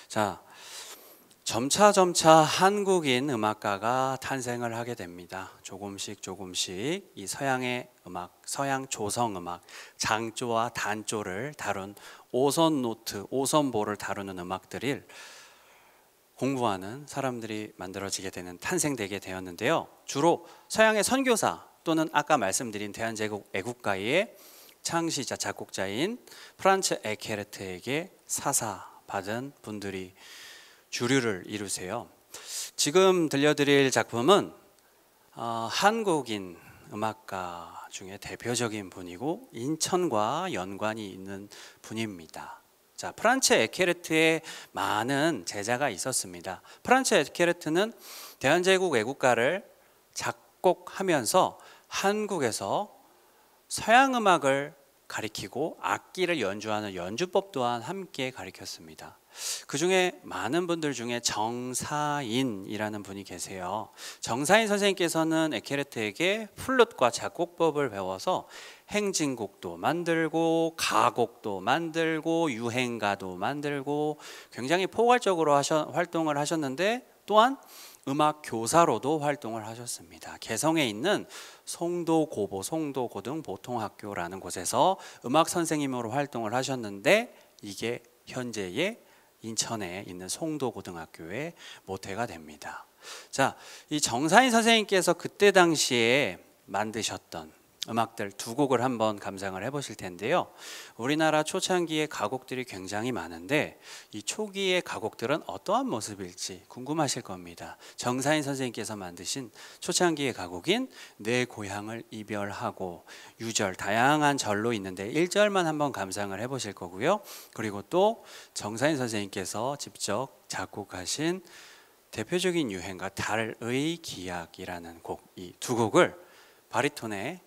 자, 점차 한국인 음악가가 탄생을 하게 됩니다. 조금씩 이 서양의 음악, 서양 조성 음악, 장조와 단조를 다룬 오선 노트, 오선보를 다루는 음악들을 공부하는 사람들이 만들어지게 되는, 탄생되게 되었는데요. 주로 서양의 선교사 또는 아까 말씀드린 대한제국 애국가의 창시자 작곡자인 프란츠 에케르트에게 사사받은 분들이 주류를 이루세요. 지금 들려드릴 작품은 한국인 음악가 중에 대표적인 분이고 인천과 연관이 있는 분입니다. 자, 프란츠 에케르트의 많은 제자가 있었습니다. 프란츠 에케르트는 대한제국 애국가를 작곡하면서 한국에서 서양 음악을 가리키고 악기를 연주하는 연주법 또한 함께 가리켰습니다. 그 중에 많은 분들 중에 정사인이라는 분이 계세요. 정사인 선생님께서는 에케르트에게 플룻과 작곡법을 배워서 행진곡도 만들고 가곡도 만들고 유행가도 만들고 굉장히 포괄적으로 활동을 하셨는데 또한 음악 교사로도 활동을 하셨습니다. 개성에 있는 송도고보, 송도고등보통학교라는 곳에서 음악 선생님으로 활동을 하셨는데 이게 현재의 인천에 있는 송도고등학교의 모태가 됩니다. 자, 이 정사인 선생님께서 그때 당시에 만드셨던 음악들 두 곡을 한번 감상을 해보실 텐데요. 우리나라 초창기의 가곡들이 굉장히 많은데 이 초기의 가곡들은 어떠한 모습일지 궁금하실 겁니다. 정사인 선생님께서 만드신 초창기의 가곡인 내 고향을 이별하고 유절, 다양한 절로 있는데 1절만 한번 감상을 해보실 거고요. 그리고 또 정사인 선생님께서 직접 작곡하신 대표적인 유행가 달의 기약이라는 곡, 이 두 곡을 바리톤의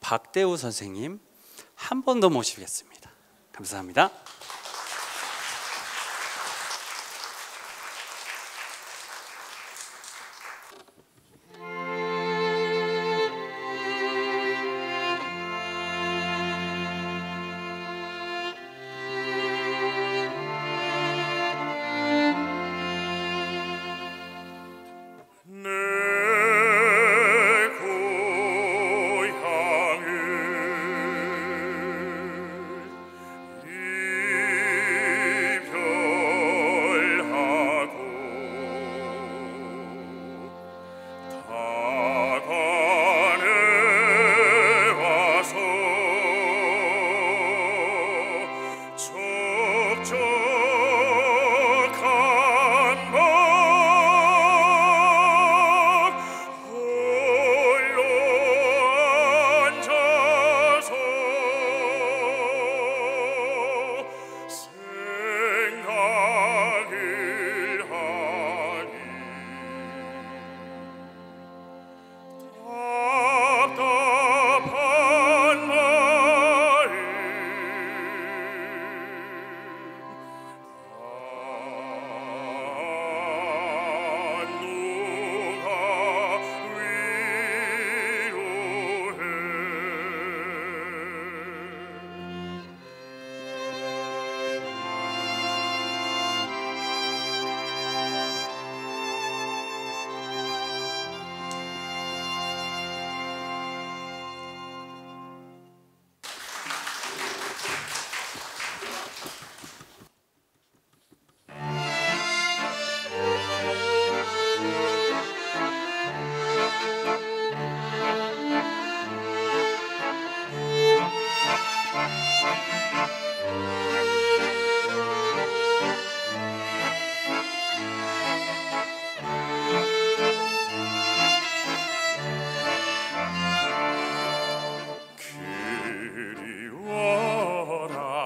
박대우 선생님 한 번 더 모시겠습니다. 감사합니다.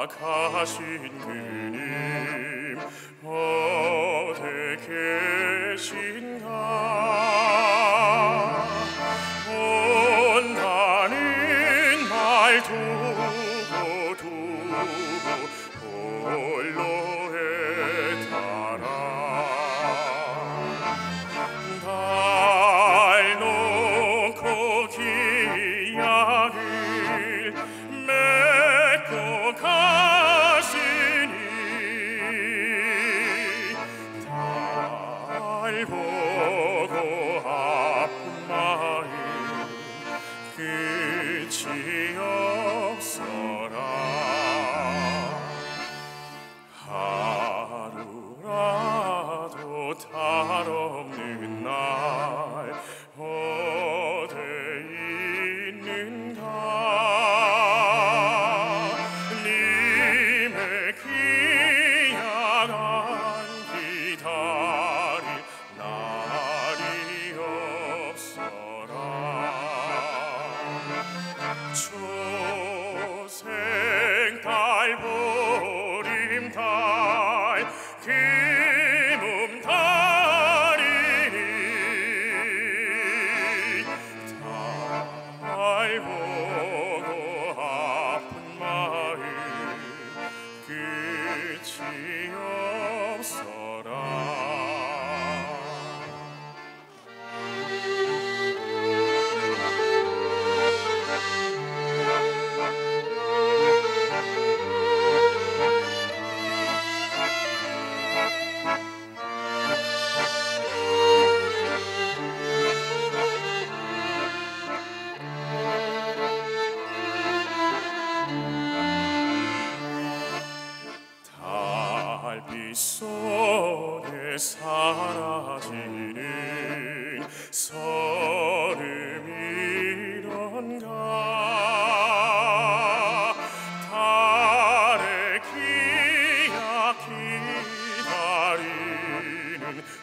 가신 그님 어디 계신가 온다는 말 두고 홀로 해타라 달 놓고 기약을 맺고 가시니 달 보고 아픈 마음 끝이 없어라 하루라도 달 없는 날 어디 있는가 님의 귀한 기다릴 날이 없어라 초생달 보림달 금음달이니 달 보고 아픈 마음 끝이 없어라 달빛 속에 사라지는 서름이런가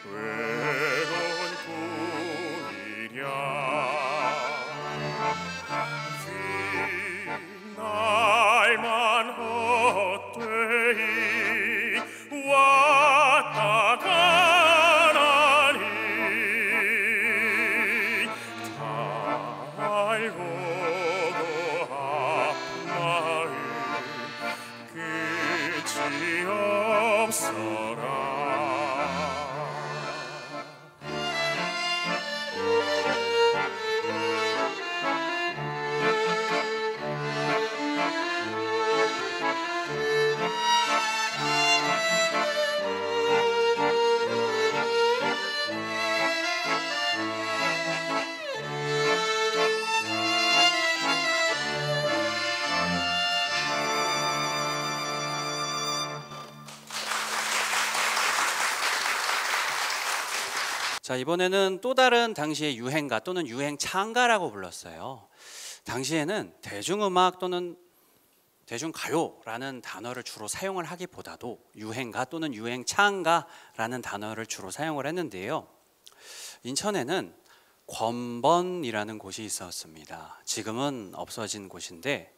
외로운 꿈이랴 날만 헛되이 왔다 가나니 달고도 아픈 마음 끝이 없어라. 자, 이번에는 또 다른 당시의 유행가 또는 유행창가라고 불렀어요. 당시에는 대중음악 또는 대중가요라는 단어를 주로 사용을 하기보다도 유행가 또는 유행창가라는 단어를 주로 사용을 했는데요. 인천에는 권번이라는 곳이 있었습니다. 지금은 없어진 곳인데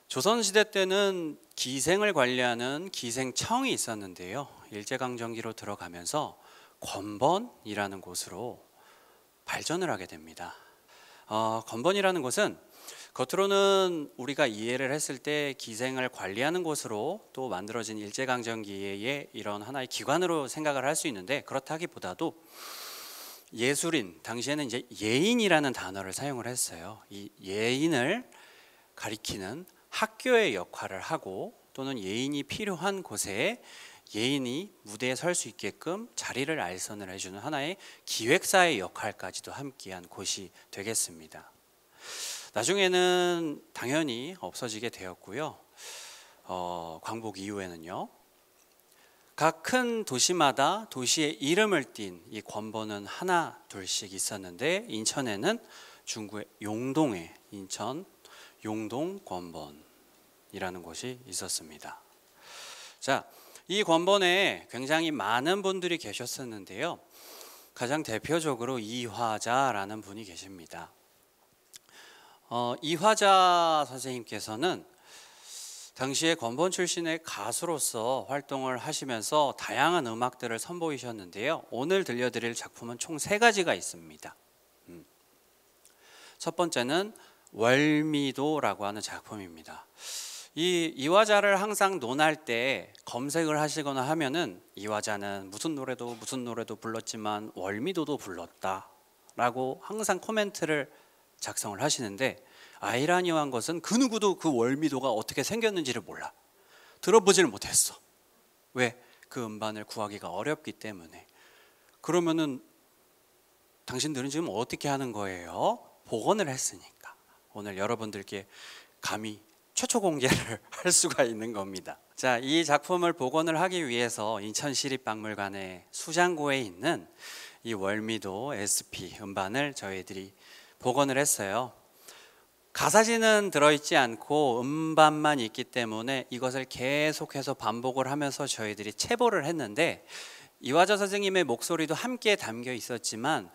조선시대 때는 기생을 관리하는 기생청이 있었는데요. 일제강점기로 들어가면서 권번이라는 곳으로 발전을 하게 됩니다. 권번이라는 곳은 겉으로는 우리가 이해를 했을 때 기생을 관리하는 곳으로 또 만들어진 일제강점기의 이런 하나의 기관으로 생각을 할 수 있는데, 그렇다기보다도 예술인, 당시에는 이제 예인이라는 단어를 사용을 했어요. 이 예인을 가리키는 학교의 역할을 하고 또는 예인이 필요한 곳에 예인이 무대에 설 수 있게끔 자리를 알선을 해주는 하나의 기획사의 역할까지도 함께한 곳이 되겠습니다. 나중에는 당연히 없어지게 되었고요. 광복 이후에는요. 각 큰 도시마다 도시의 이름을 띤 이 권번은 하나 둘씩 있었는데, 인천에는 중구의 용동에 인천 용동 권번이라는 곳이 있었습니다. 자, 이 권번에 굉장히 많은 분들이 계셨었는데요. 가장 대표적으로 이화자라는 분이 계십니다. 이화자 선생님께서는 당시에 권번 출신의 가수로서 활동을 하시면서 다양한 음악들을 선보이셨는데요. 오늘 들려드릴 작품은 총 3가지가 있습니다. 첫 번째는 월미도라고 하는 작품입니다. 이 이화자를 항상 논할 때 검색을 하시거나 하면은 이화자는 무슨 노래도 불렀지만 월미도도 불렀다라고 항상 코멘트를 작성을 하시는데, 아이러니한 것은 그 누구도 그 월미도가 어떻게 생겼는지를 몰라. 들어보지를 못했어. 왜? 그 음반을 구하기가 어렵기 때문에. 그러면은 당신들은 지금 어떻게 하는 거예요? 복원을 했으니까. 오늘 여러분들께 감히 최초 공개를 할 수가 있는 겁니다. 자, 이 작품을 복원을 하기 위해서 인천시립박물관의 수장고에 있는 이 월미도 SP 음반을 저희들이 복원을 했어요. 가사지는 들어있지 않고 음반만 있기 때문에 이것을 계속해서 반복을 하면서 저희들이 체보를 했는데, 이화자 선생님의 목소리도 함께 담겨 있었지만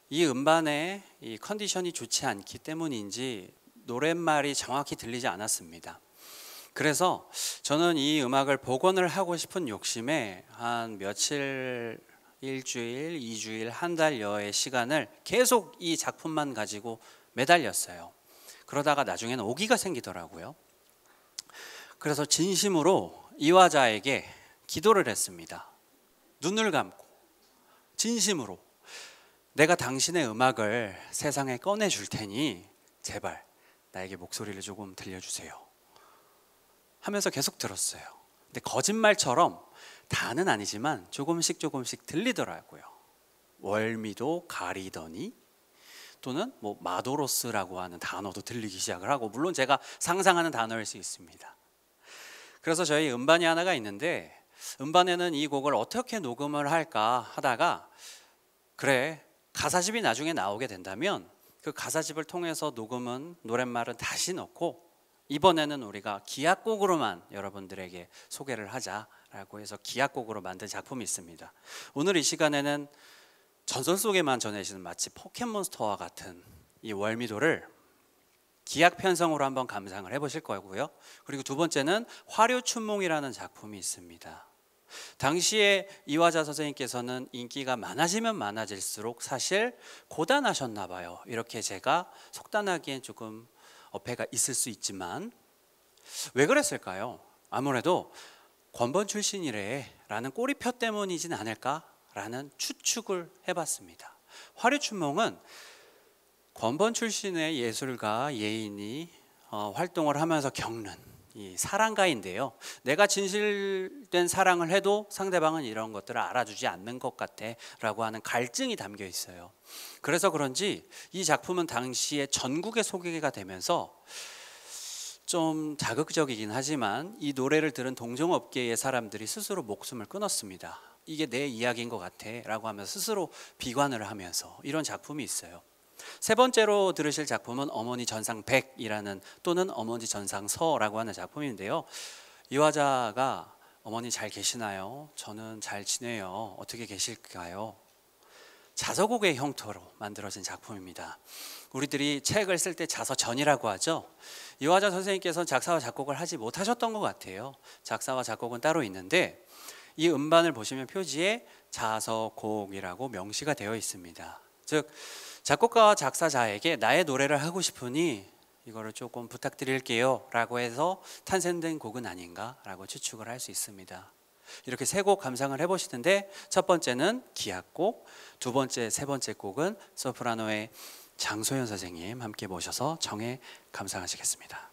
이 음반의 이 컨디션이 좋지 않기 때문인지 노랫말이 정확히 들리지 않았습니다. 그래서 저는 이 음악을 복원을 하고 싶은 욕심에 한 며칠, 일주일, 2주일, 한 달여의 시간을 계속 이 작품만 가지고 매달렸어요. 그러다가 나중에는 오기가 생기더라고요. 그래서 진심으로 이화자에게 기도를 했습니다. 눈을 감고 진심으로 내가 당신의 음악을 세상에 꺼내줄 테니 제발 나에게 목소리를 조금 들려주세요 하면서 계속 들었어요. 근데 거짓말처럼 다는 아니지만 조금씩 들리더라고요. 월미도 가리더니, 또는 뭐 마도로스라고 하는 단어도 들리기 시작을 하고, 물론 제가 상상하는 단어일 수 있습니다. 그래서 저희 음반이 하나가 있는데, 음반에는 이 곡을 어떻게 녹음을 할까 하다가, 그래, 가사집이 나중에 나오게 된다면 그 가사집을 통해서 녹음은 노랫말은 다시 넣고 이번에는 우리가 기악곡으로만 여러분들에게 소개를 하자라고 해서 기악곡으로 만든 작품이 있습니다. 오늘 이 시간에는 전설 속에만 전해지는 마치 포켓몬스터와 같은 이 월미도를 기악 편성으로 한번 감상을 해보실 거고요. 그리고 두 번째는 화려춘몽이라는 작품이 있습니다. 당시에 이화자 선생님께서는 인기가 많아지면 많아질수록 사실 고단하셨나 봐요. 이렇게 제가 속단하기엔 조금 어폐가 있을 수 있지만 왜 그랬을까요? 아무래도 권번 출신이래 라는 꼬리표 때문이진 않을까라는 추측을 해봤습니다. 화려춘몽은 권번 출신의 예술가 예인이 활동을 하면서 겪는 이 사랑가인데요. 내가 진실된 사랑을 해도 상대방은 이런 것들을 알아주지 않는 것 같아 라고 하는 갈증이 담겨 있어요. 그래서 그런지 이 작품은 당시에 전국에 소개가 되면서 좀 자극적이긴 하지만 이 노래를 들은 동종업계의 사람들이 스스로 목숨을 끊었습니다. 이게 내 이야기인 것 같아 라고 하면서 스스로 비관을 하면서 이런 작품이 있어요. 세 번째로 들으실 작품은 어머니 전상백이라는 또는 어머니 전상서라고 하는 작품인데요. 이화자가 어머니 잘 계시나요? 저는 잘 지내요. 어떻게 계실까요? 자서곡의 형태로 만들어진 작품입니다. 우리들이 책을 쓸 때 자서전이라고 하죠. 이화자 선생님께서는 작사와 작곡을 하지 못하셨던 것 같아요. 작사와 작곡은 따로 있는데 이 음반을 보시면 표지에 자서곡이라고 명시가 되어 있습니다. 즉 작곡가와 작사자에게 나의 노래를 하고 싶으니 이거를 조금 부탁드릴게요 라고 해서 탄생된 곡은 아닌가 라고 추측을 할 수 있습니다. 이렇게 세 곡 감상을 해보시는데 첫 번째는 기악곡, 두 번째, 세 번째 곡은 소프라노의 장소연 선생님 함께 모셔서 정해 감상하시겠습니다.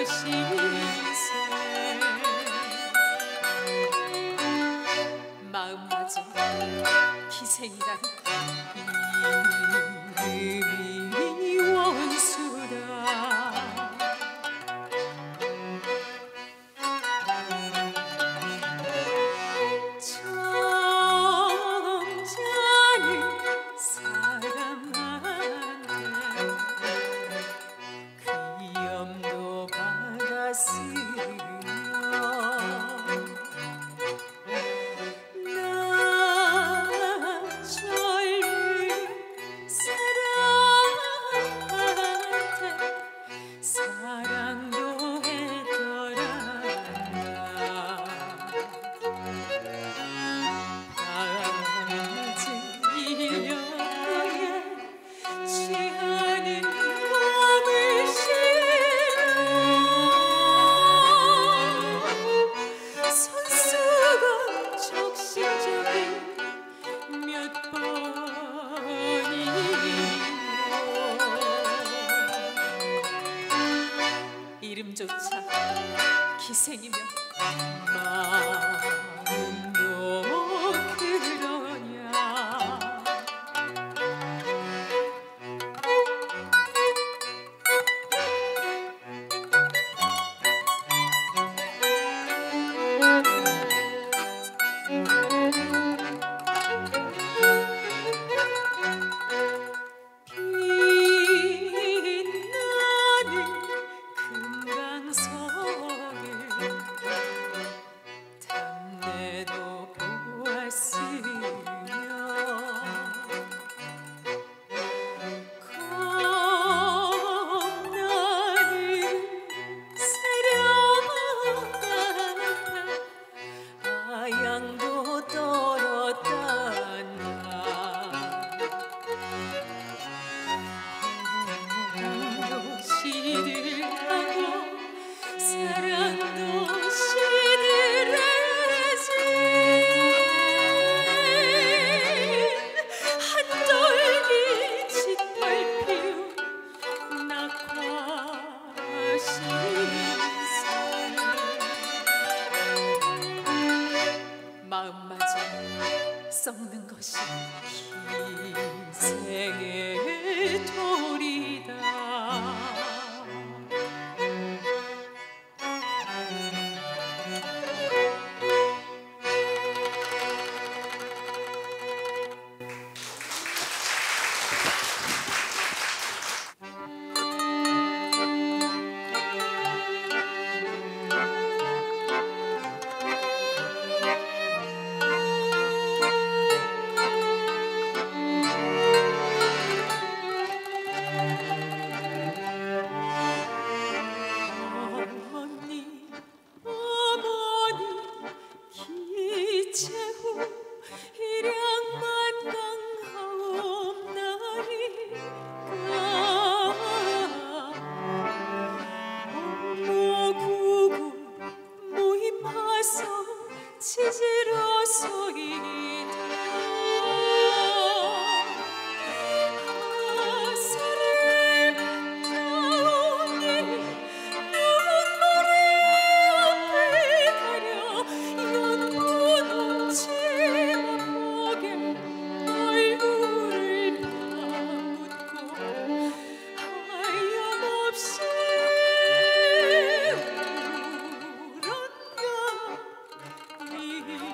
신세 마음마저 희생이란 이름이 원수다. 정자는 사람한테 귀염도 받았으며 나 젊은 사람한테 사랑도 했더란다. 빠질려에 취하는 몸을 실어 손수건 적신적인 몇 번이고 이름조차 기생이며 마음도 그러냐. 빛나는 금강석을 담내도 보았으며 겁나는 세력한테 아양도 떨었단다. 시들하고 사랑도 시들해진 한떨기 짓밟히운 낙화 신세 마음마저 썩는 것이 기생의 도리다. 어머니 기체후 일양만 강하옵나이까 모구구 모임하서 치지로소이다. 아사를 받다오니 눈물의 앞을 가려 연분홍치 못보게 얼굴을 파묻고 하염없이 울었나이다.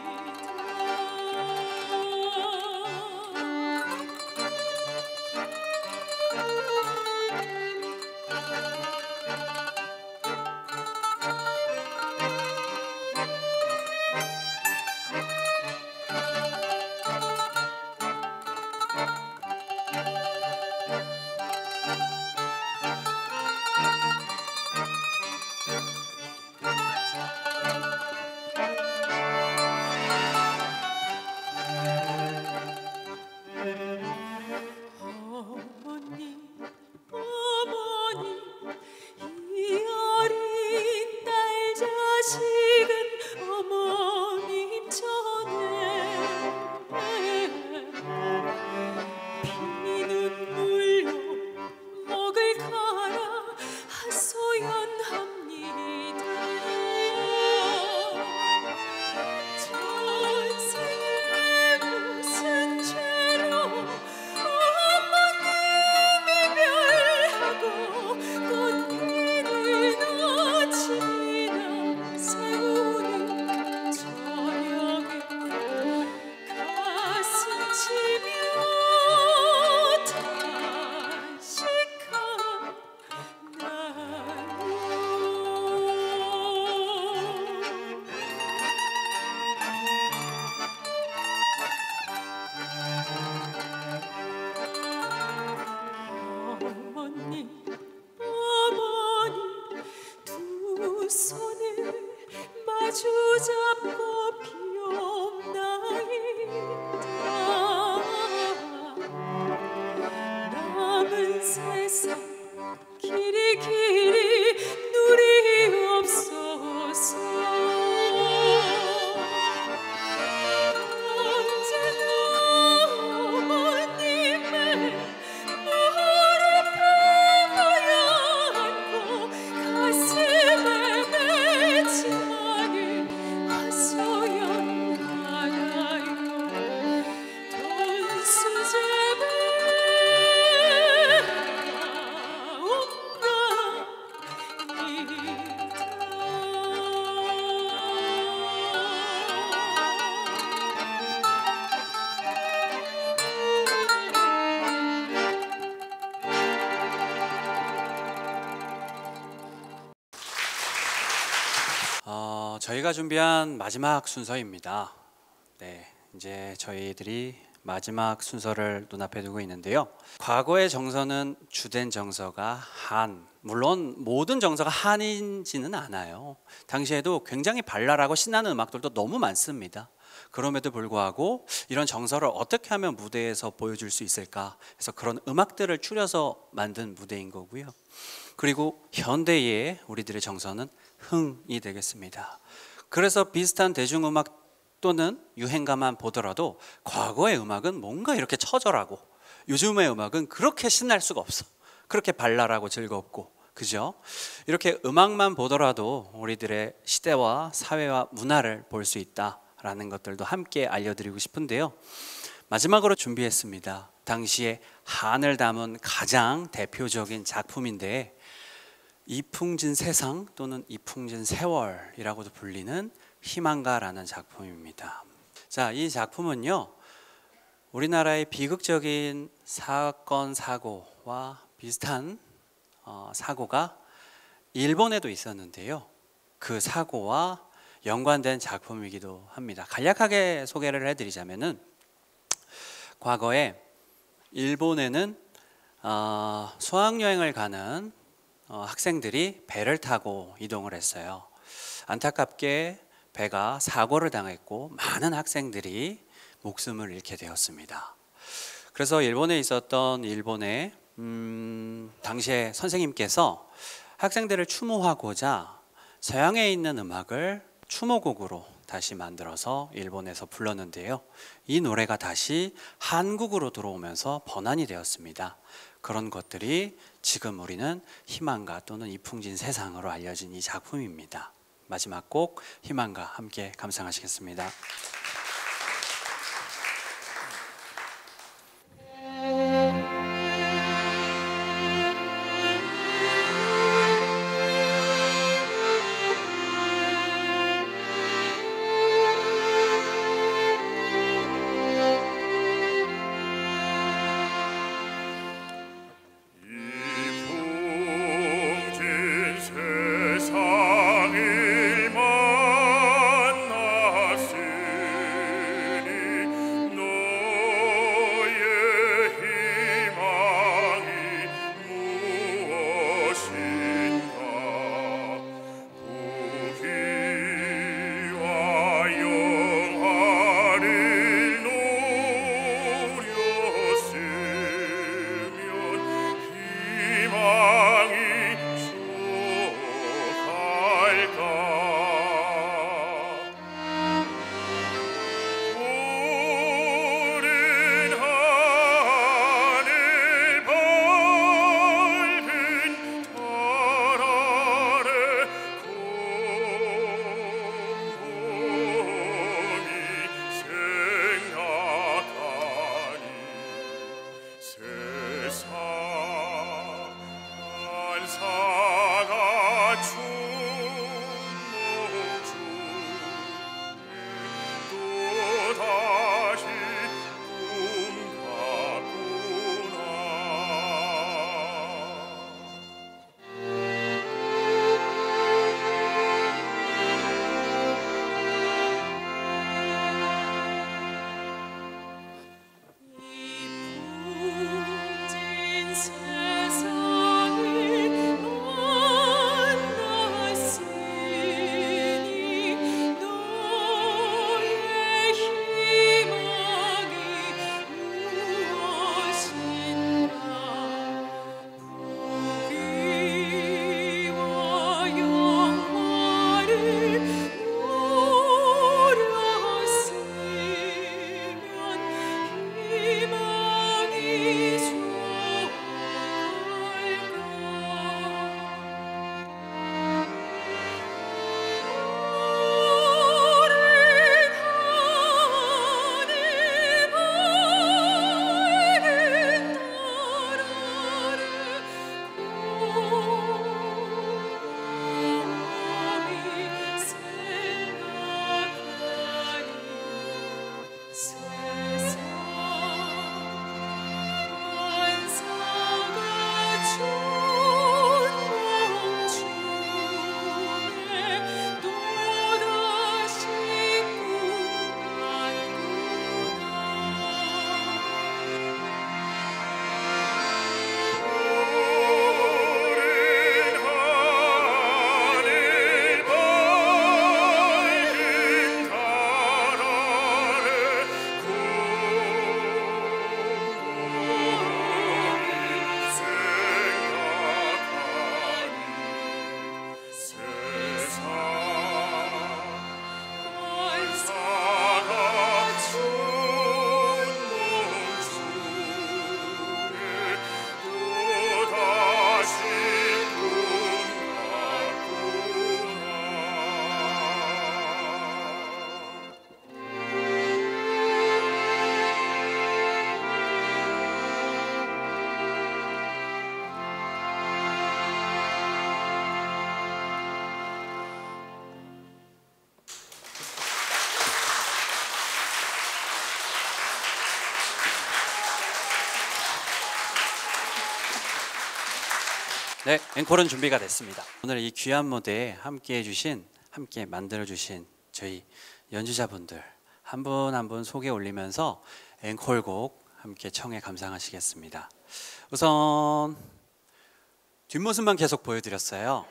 두 손을 마주 잡고 피옵나이다. 남은 세상 길이 길이 누리옵소서. 언제나 어머님의 무릎 꿇어야 하고 가슴에 맺힌마를 하소연하나요. 돈수제비 저희가 준비한 마지막 순서입니다. 네, 이제 저희들이 마지막 순서를 눈앞에 두고 있는데요. 과거의 정서는 주된 정서가 한, 물론 모든 정서가 한이지는 않아요. 당시에도 굉장히 발랄하고 신나는 음악들도 너무 많습니다. 그럼에도 불구하고 이런 정서를 어떻게 하면 무대에서 보여줄 수 있을까 해서 그런 음악들을 추려서 만든 무대인 거고요. 그리고 현대의 우리들의 정서는 흥이 되겠습니다. 그래서 비슷한 대중음악 또는 유행가만 보더라도 과거의 음악은 뭔가 이렇게 처절하고 요즘의 음악은 그렇게 신날 수가 없어. 그렇게 발랄하고 즐겁고, 그죠? 이렇게 음악만 보더라도 우리들의 시대와 사회와 문화를 볼 수 있다라는 것들도 함께 알려드리고 싶은데요. 마지막으로 준비했습니다. 당시에 한을 담은 가장 대표적인 작품인데 이풍진 세상 또는 이풍진 세월이라고도 불리는 희망가라는 작품입니다. 자, 이 작품은요, 우리나라의 비극적인 사건 사고와 비슷한 사고가 일본에도 있었는데요. 그 사고와 연관된 작품이기도 합니다. 간략하게 소개를 해드리자면은 과거에 일본에는 수학여행을 가는 학생들이 배를 타고 이동을 했어요. 안타깝게 배가 사고를 당했고 많은 학생들이 목숨을 잃게 되었습니다. 그래서 일본에 있었던 일본의 당시에 선생님께서 학생들을 추모하고자 서양에 있는 음악을 추모곡으로 다시 만들어서 일본에서 불렀는데요. 이 노래가 다시 한국으로 들어오면서 번안이 되었습니다. 그런 것들이 지금 우리는 희망가 또는 이풍진 세상으로 알려진 이 작품입니다. 마지막 곡 희망가 함께 감상하시겠습니다. 세상을 만났으니 네, 앵콜은 준비가 됐습니다. 오늘 이 귀한 무대에 함께 만들어주신 저희 연주자분들 한 분 한 분 소개 올리면서 앵콜곡 함께 청해 감상하시겠습니다. 우선 뒷모습만 계속 보여드렸어요.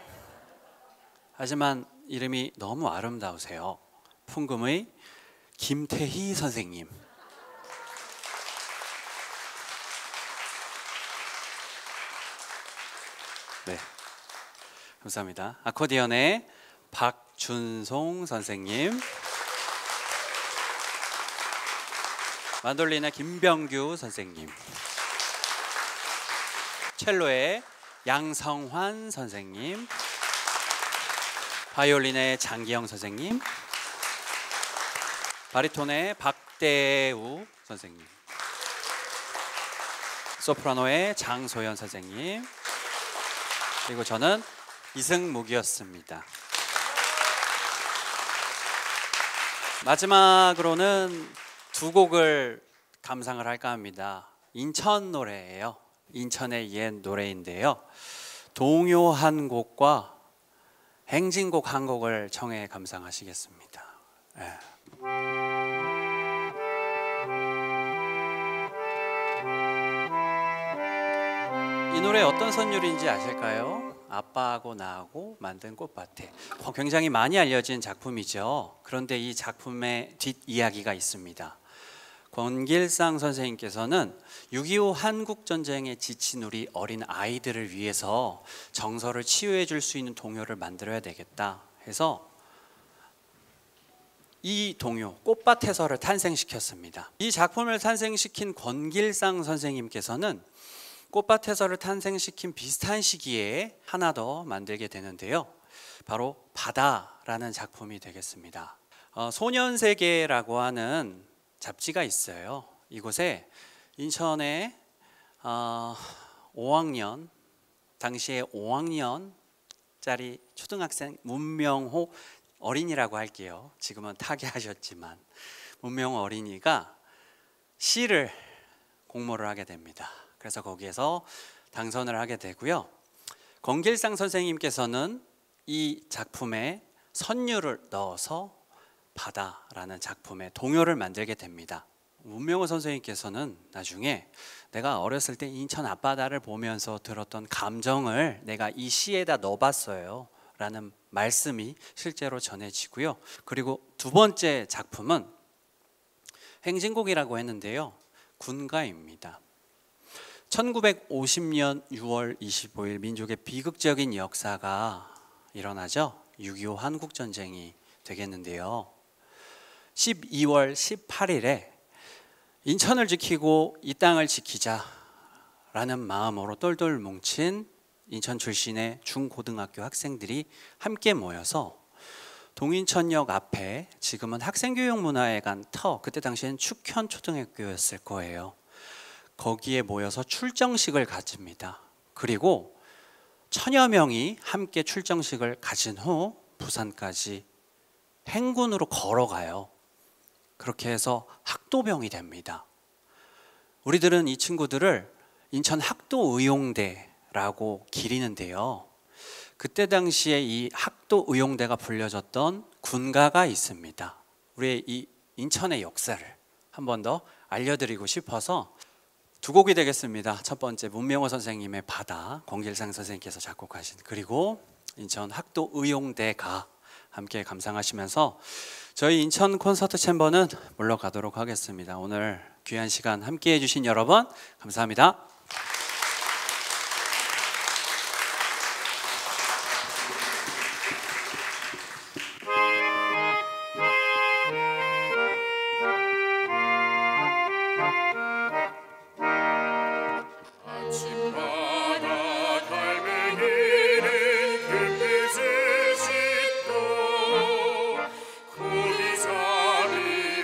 하지만 이름이 너무 아름다우세요. 풍금의 김태희 선생님. 네, 감사합니다. 아코디언의 박준송 선생님, 만돌린의 김병규 선생님, 첼로의 양성환 선생님, 바이올린의 장기영 선생님, 바리톤의 박대우 선생님, 소프라노의 장소연 선생님, 그리고 저는 이승묵이었습니다. 마지막으로는 두 곡을 감상을 할까 합니다. 인천 노래예요. 인천의 옛 노래인데요. 동요 한 곡과 행진곡 한 곡을 청해 감상하시겠습니다. 네. 이 노래 어떤 선율인지 아실까요? 아빠하고 나하고 만든 꽃밭에. 굉장히 많이 알려진 작품이죠. 그런데 이 작품의 뒷이야기가 있습니다. 권길상 선생님께서는 6.25 한국전쟁에 지친 우리 어린 아이들을 위해서 정서를 치유해 줄 수 있는 동요를 만들어야 되겠다 해서 이 동요 꽃밭에서를 탄생시켰습니다. 이 작품을 탄생시킨 권길상 선생님께서는 꽃밭에서를 탄생시킨 비슷한 시기에 하나 더 만들게 되는데요. 바로 바다라는 작품이 되겠습니다. 소년세계라고 하는 잡지가 있어요. 이곳에 인천의 5학년, 당시에 5학년짜리 초등학생 문명호 어린이라고 할게요. 지금은 타계하셨지만 문명호 어린이가 시를 공모를 하게 됩니다. 그래서 거기에서 당선을 하게 되고요. 권길상 선생님께서는 이 작품에 선율을 넣어서 바다라는 작품의 동요를 만들게 됩니다. 문명호 선생님께서는 나중에 내가 어렸을 때 인천 앞바다를 보면서 들었던 감정을 내가 이 시에다 넣어봤어요 라는 말씀이 실제로 전해지고요. 그리고 두 번째 작품은 행진곡이라고 했는데요. 군가입니다. 1950년 6월 25일 민족의 비극적인 역사가 일어나죠. 6.25 한국전쟁이 되겠는데요. 12월 18일에 인천을 지키고 이 땅을 지키자라는 마음으로 똘똘 뭉친 인천 출신의 중고등학교 학생들이 함께 모여서 동인천역 앞에 지금은 학생교육문화회관 그때 당시엔 축현초등학교였을 거예요. 거기에 모여서 출정식을 가집니다. 그리고 1000여 명이 함께 출정식을 가진 후 부산까지 행군으로 걸어가요. 그렇게 해서 학도병이 됩니다. 우리들은 이 친구들을 인천 학도의용대라고 기리는데요. 그때 당시에 이 학도의용대가 불려졌던 군가가 있습니다. 우리의 이 인천의 역사를 한 번 더 알려드리고 싶어서 두 곡이 되겠습니다. 첫 번째 문명호 선생님의 바다, 권길상 선생님께서 작곡하신, 그리고 인천 학도의용대가 함께 감상하시면서 저희 인천 콘서트 챔버는 물러가도록 하겠습니다. 오늘 귀한 시간 함께 해주신 여러분 감사합니다. 아침마다 갈매기는 햇빛을 씻고 고기잡이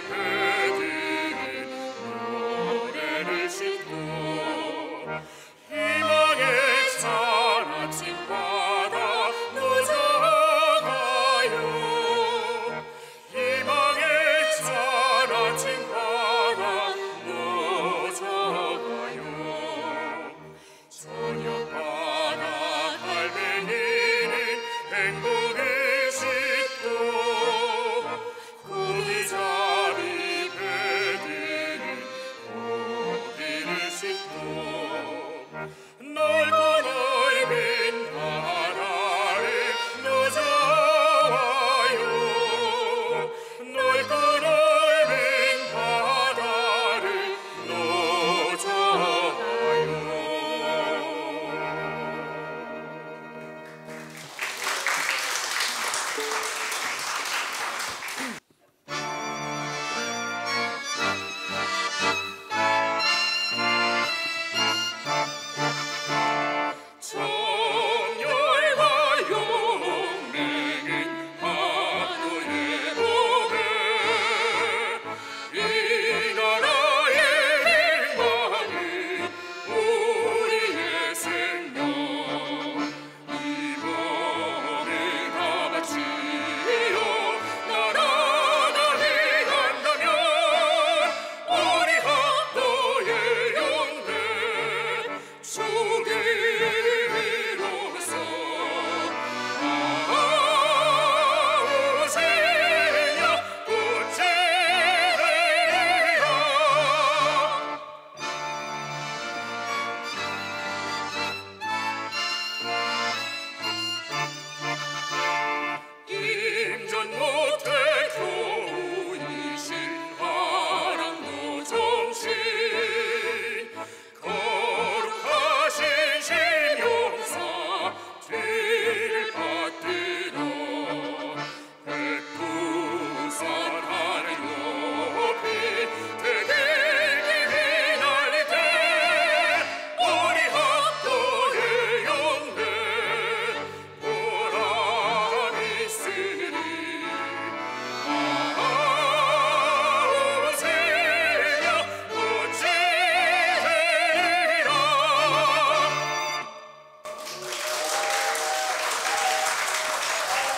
배들이 노래를 싣고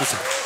이상.